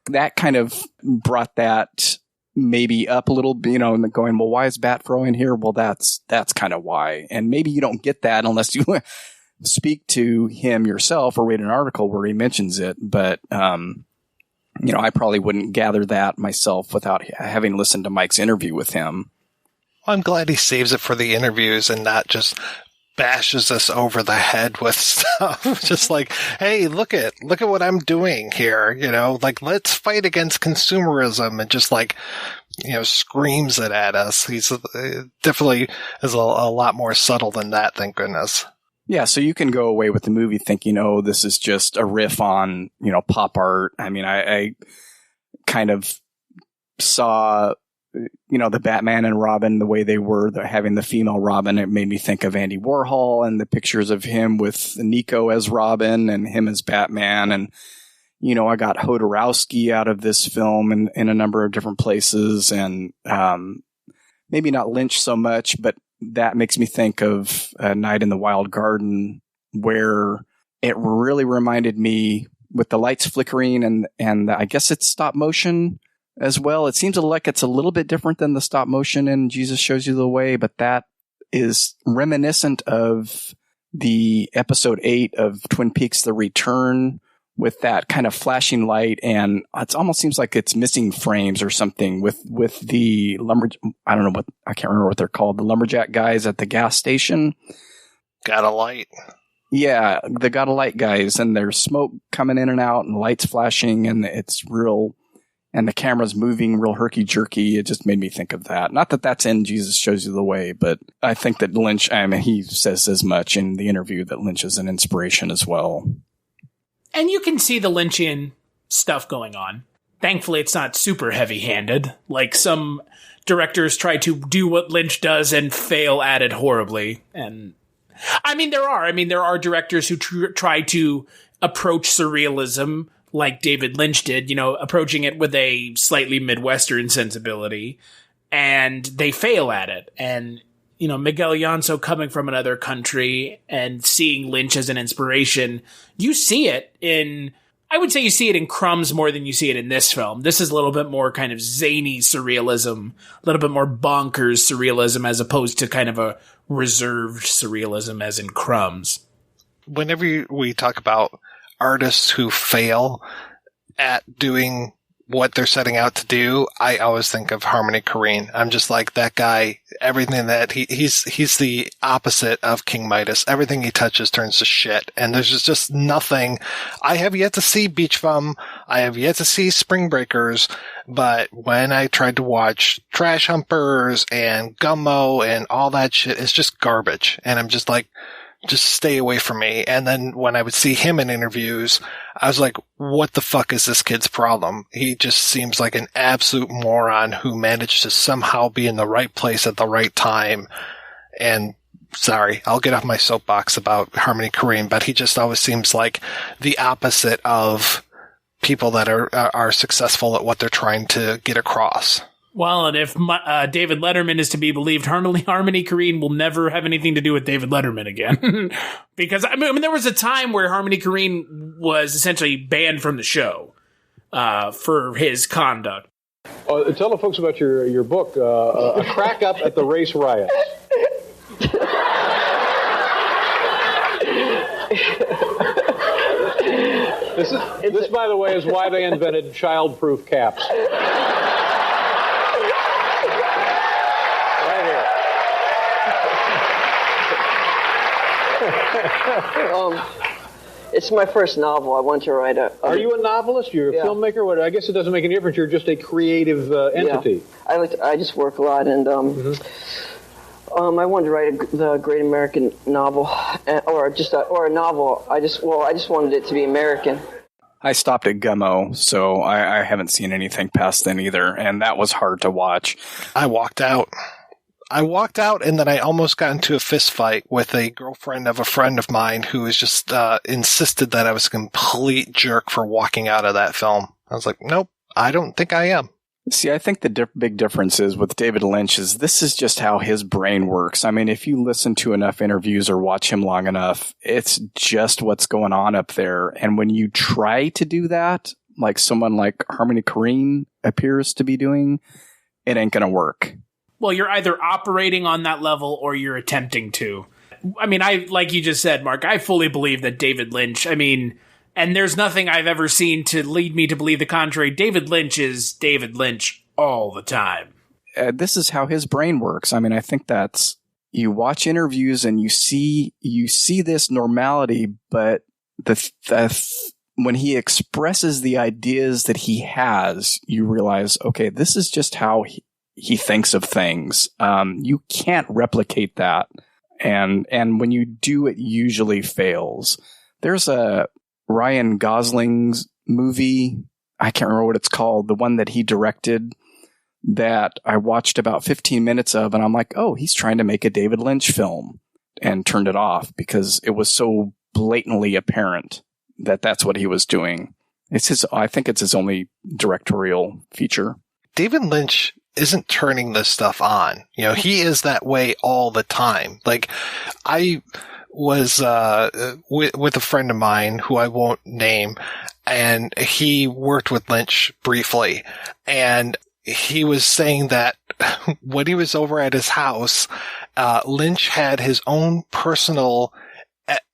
That kind of brought that maybe up a little bit, and going, well, why is Batfro in here? Well, that's kind of why. And maybe you don't get that unless you speak to him yourself or read an article where he mentions it. But, I probably wouldn't gather that myself without having listened to Mike's interview with him. Well, I'm glad he saves it for the interviews and not just bashes us over the head with stuff. Just like, hey, look at what I'm doing here. Let's fight against consumerism, and just screams it at us. He's definitely is a lot more subtle than that. Thank goodness. Yeah. So you can go away with the movie thinking, oh, this is just a riff on, pop art. I kind of saw, the Batman and Robin, the way they were, having the female Robin, it made me think of Andy Warhol and the pictures of him with Nico as Robin and him as Batman. And, I got Hodorowski out of this film in a number of different places, and maybe not Lynch so much, but that makes me think of A Night in the Wild Garden, where it really reminded me with the lights flickering and I guess it's stop motion as well. It seems like it's a little bit different than the stop motion in Jesus Shows You the Way, but that is reminiscent of the episode 8 of Twin Peaks: The Return, with that kind of flashing light, and it almost seems like it's missing frames or something with the I can't remember what they're called, the lumberjack guys at the gas station. Got a light. Yeah, the got a light guys, and there's smoke coming in and out and lights flashing, and it's real, and the camera's moving real herky-jerky. It just made me think of that. Not that that's in Jesus Shows You the Way, but I think that Lynch, he says as much in the interview that Lynch is an inspiration as well. And you can see the Lynchian stuff going on. Thankfully, it's not super heavy-handed. Like some directors try to do what Lynch does and fail at it horribly. And there are directors who try to approach surrealism like David Lynch did, approaching it with a slightly Midwestern sensibility, and they fail at it. And Miguel Llanso coming from another country and seeing Lynch as an inspiration, you see it in I would say you see it in Crumbs more than you see it in this film. This is a little bit more kind of zany surrealism, a little bit more bonkers surrealism as opposed to kind of a reserved surrealism as in Crumbs. Whenever we talk about artists who fail at doing what they're setting out to do, I always think of Harmony Korine. I'm just like, that guy, everything that he's the opposite of King Midas. Everything he touches turns to shit. And there's just nothing. I have yet to see Beach Bum. I have yet to see Spring Breakers. But when I tried to watch Trash Humpers and Gummo and all that shit, it's just garbage. And I'm just like, just stay away from me. And then when I would see him in interviews, I was like, what the fuck is this kid's problem? He just seems like an absolute moron who managed to somehow be in the right place at the right time. And sorry, I'll get off my soapbox about Harmony Korine, but he just always seems like the opposite of people that are successful at what they're trying to get across. Well, and if David Letterman is to be believed, Harmony Korine will never have anything to do with David Letterman again. Because, I mean, there was a time where Harmony Korine was essentially banned from the show for his conduct. Tell the folks about your book, A Crack Up at the Race Riots. This, by the way, is why they invented child-proof caps. It's my first novel. I want to write Are you a novelist? You're a filmmaker? What? I guess it doesn't make any difference. You're just a creative entity. Yeah. I just work a lot, and I wanted to write the Great American Novel, or a novel. I just wanted it to be American. I stopped at Gummo, so I haven't seen anything past then either, and that was hard to watch. I walked out, and then I almost got into a fist fight with a girlfriend of a friend of mine who was just insisted that I was a complete jerk for walking out of that film. I was like, nope, I don't think I am. See, I think the big difference is with David Lynch is this is just how his brain works. I mean, if you listen to enough interviews or watch him long enough, it's just what's going on up there. And when you try to do that, like someone like Harmony Korine appears to be doing, it ain't going to work. Well, you're either operating on that level or you're attempting to. I mean, like you just said, Mark, I fully believe that David Lynch, and there's nothing I've ever seen to lead me to believe the contrary. David Lynch is David Lynch all the time. This is how his brain works. I mean, I think that's, you watch interviews and you see this normality, but when he expresses the ideas that he has, you realize, okay, this is just how he thinks of things. You can't replicate that. And when you do, it usually fails. There's a Ryan Gosling's movie, I can't remember what it's called, the one that he directed that I watched about 15 minutes of, and I'm like, oh, he's trying to make a David Lynch film, and turned it off because it was so blatantly apparent that that's what he was doing. I think it's his only directorial feature. David Lynch isn't turning this stuff on. He is that way all the time. Like, I was with a friend of mine who I won't name, and he worked with Lynch briefly, and he was saying that when he was over at his house, Lynch had his own personal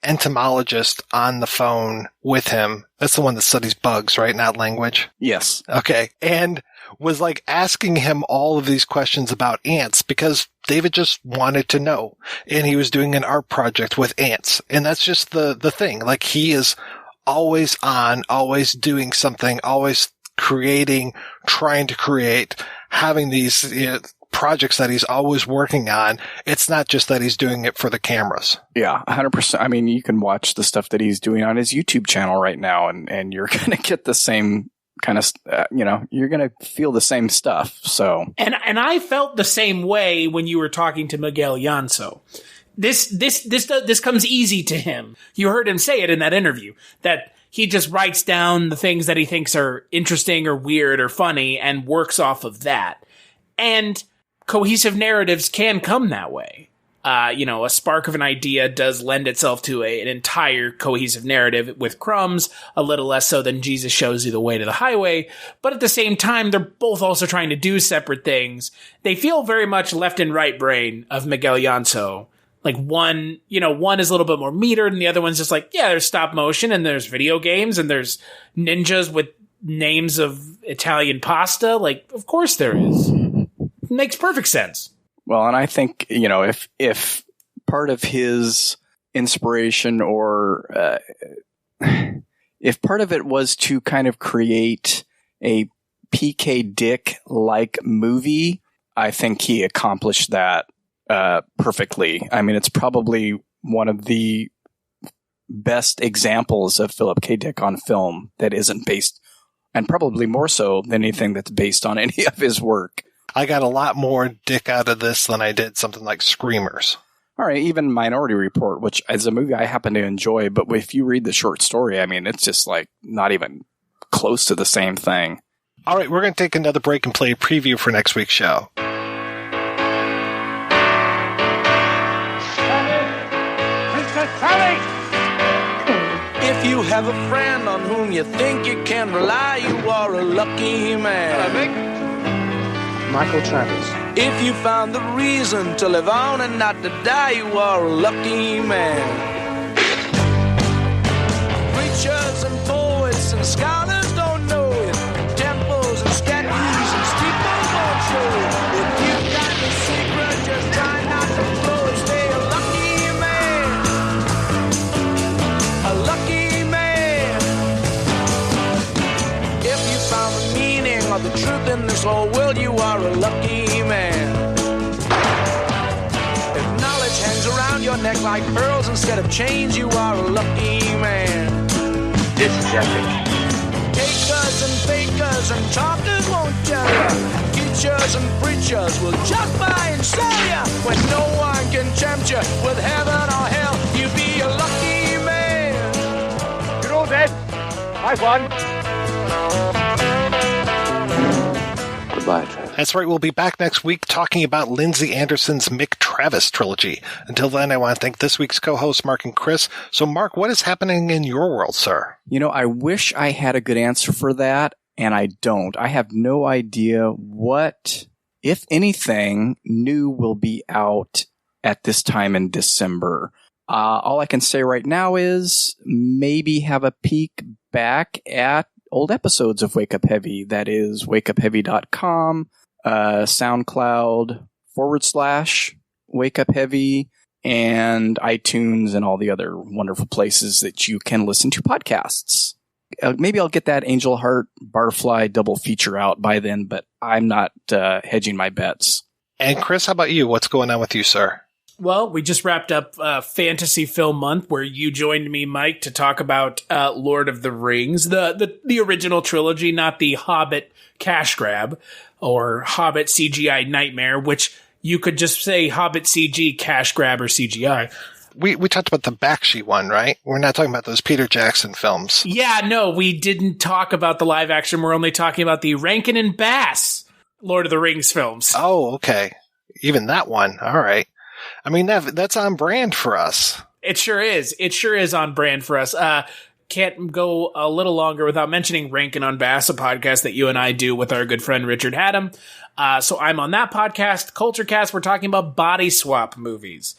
entomologist on the phone with him. That's the one that studies bugs, right? Not language. Yes. Okay. And was like asking him all of these questions about ants because David just wanted to know. And he was doing an art project with ants. And that's just the thing. Like, he is always on, always doing something, always creating, trying to create, having these projects that he's always working on. It's not just that he's doing it for the cameras. Yeah, 100%. I mean, you can watch the stuff that he's doing on his YouTube channel right now, and you're going to get the same kind of, you're going to feel the same stuff. So, and I felt the same way when you were talking to Miguel Llanso. This comes easy to him. You heard him say it in that interview that he just writes down the things that he thinks are interesting or weird or funny and works off of that. And cohesive narratives can come that way. A spark of an idea does lend itself to an entire cohesive narrative. With Crumbs, a little less so than Jesus Shows You the Way to the Highway. But at the same time, they're both also trying to do separate things. They feel very much left and right brain of Miguel Llanso. Like one is a little bit more metered and the other one's just like, yeah, there's stop motion and there's video games and there's ninjas with names of Italian pasta. Like, of course there is. It makes perfect sense. Well, and I think, if part of his inspiration or if part of it was to kind of create a PK Dick-like movie, I think he accomplished that perfectly. I mean, it's probably one of the best examples of Philip K. Dick on film that isn't based, and probably more so than anything that's based on any of his work. I got a lot more Dick out of this than I did something like Screamers. All right, even Minority Report, which is a movie I happen to enjoy, but if you read the short story, I mean, it's just like not even close to the same thing. All right, we're going to take another break and play a preview for next week's show. If you have a friend on whom you think you can rely, you are a lucky man. Hello, Mick. Michael Travis. If you found the reason to live on and not to die, you are a lucky man. Preachers and poets and scholars don't know it. Temples and statues and steeples won't show it. If you've got the secret, just try not to blow it. Stay a lucky man. A lucky man. If you found the meaning of the truth in this whole world, you are a lucky man. If knowledge hangs around your neck like pearls instead of chains, you are a lucky man. This is epic. Takers and fakers and talkers won't tell you. Teachers and preachers will just buy and sell you. When no one can tempt you with heaven or hell, you be a lucky man. You're all dead. I won. Goodbye, Travis. That's right. We'll be back next week talking about Lindsay Anderson's Mick Travis trilogy. Until then, I want to thank this week's co-hosts, Mark and Chris. So, Mark, what is happening in your world, sir? I wish I had a good answer for that, and I don't. I have no idea what, if anything, new will be out at this time in December. All I can say right now is maybe have a peek back at old episodes of Wake Up Heavy. That is wakeupheavy.com, SoundCloud/Wake Up Heavy, and iTunes and all the other wonderful places that you can listen to podcasts. Maybe I'll get that Angel Heart Barfly double feature out by then, but I'm not hedging my bets. And Chris, how about you? What's going on with you, sir? Well, we just wrapped up Fantasy Film Month, where you joined me, Mike, to talk about Lord of the Rings, the original trilogy, not the Hobbit cash grab or Hobbit CGI nightmare, which you could just say Hobbit CG cash grab or CGI. We talked about the Bakshi one, right? We're not talking about those Peter Jackson films. Yeah, no, we didn't talk about the live action. We're only talking about the Rankin and Bass Lord of the Rings films. Oh, okay. Even that one. All right. I mean, that's on brand for us. It sure is. It sure is on brand for us. Can't go a little longer without mentioning Rankin on Bass, a podcast that you and I do with our good friend Richard Haddam. So I'm on that podcast. Culturecast, we're talking about body swap movies.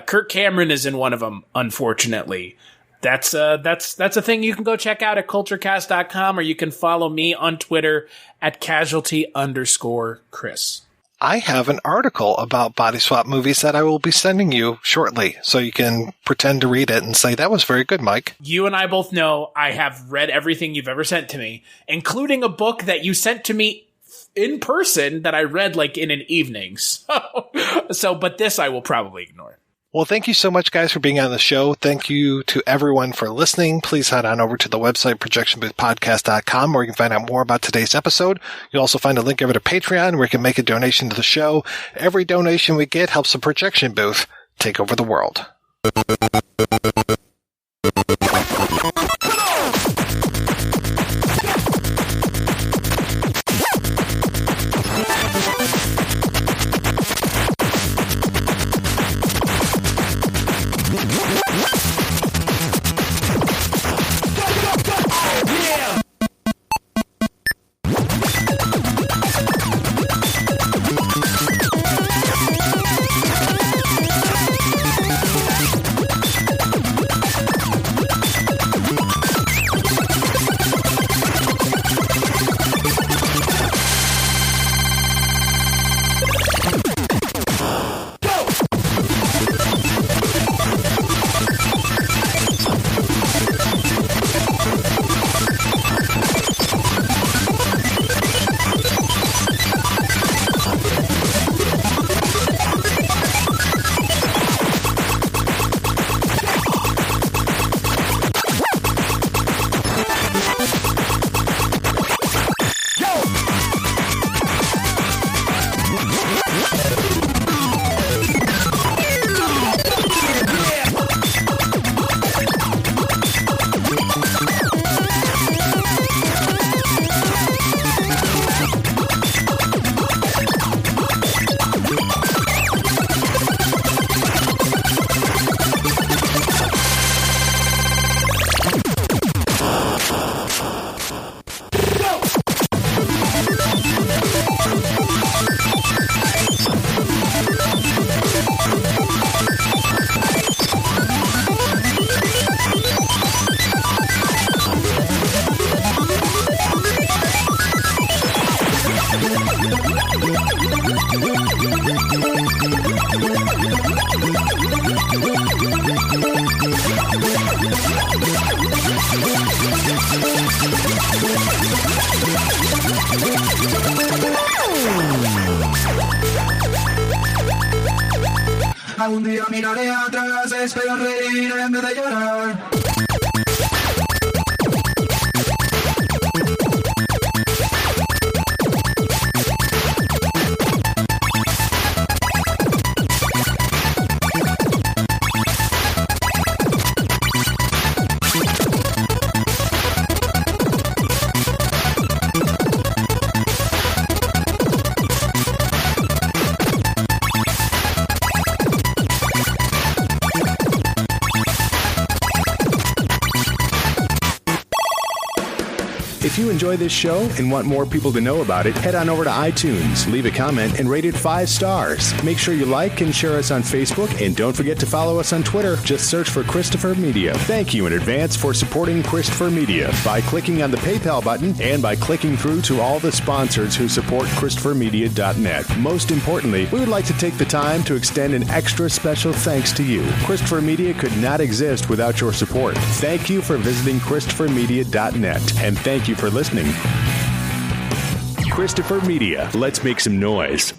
Kirk Cameron is in one of them, unfortunately. That's a thing you can go check out at culturecast.com, or you can follow me on Twitter at casualty_Chris. I have an article about body swap movies that I will be sending you shortly, so you can pretend to read it and say, that was very good, Mike. You and I both know I have read everything you've ever sent to me, including a book that you sent to me in person that I read like in an evening. But this I will probably ignore. Well, thank you so much, guys, for being on the show. Thank you to everyone for listening. Please head on over to the website, projectionboothpodcast.com, where you can find out more about today's episode. You'll also find a link over to Patreon, where you can make a donation to the show. Every donation we get helps the Projection Booth take over the world. Algún día miraré atrás, espero reír en vez de llorar. If you enjoy this show and want more people to know about it, head on over to iTunes, leave a comment, and rate it 5 stars. Make sure you like and share us on Facebook, and don't forget to follow us on Twitter. Just search for Christopher Media. Thank you in advance for supporting Christopher Media by clicking on the PayPal button and by clicking through to all the sponsors who support ChristopherMedia.net. Most importantly, we would like to take the time to extend an extra special thanks to you. Christopher Media could not exist without your support. Thank you for visiting ChristopherMedia.net, and thank you for listening. Christopher Media. Let's make some noise.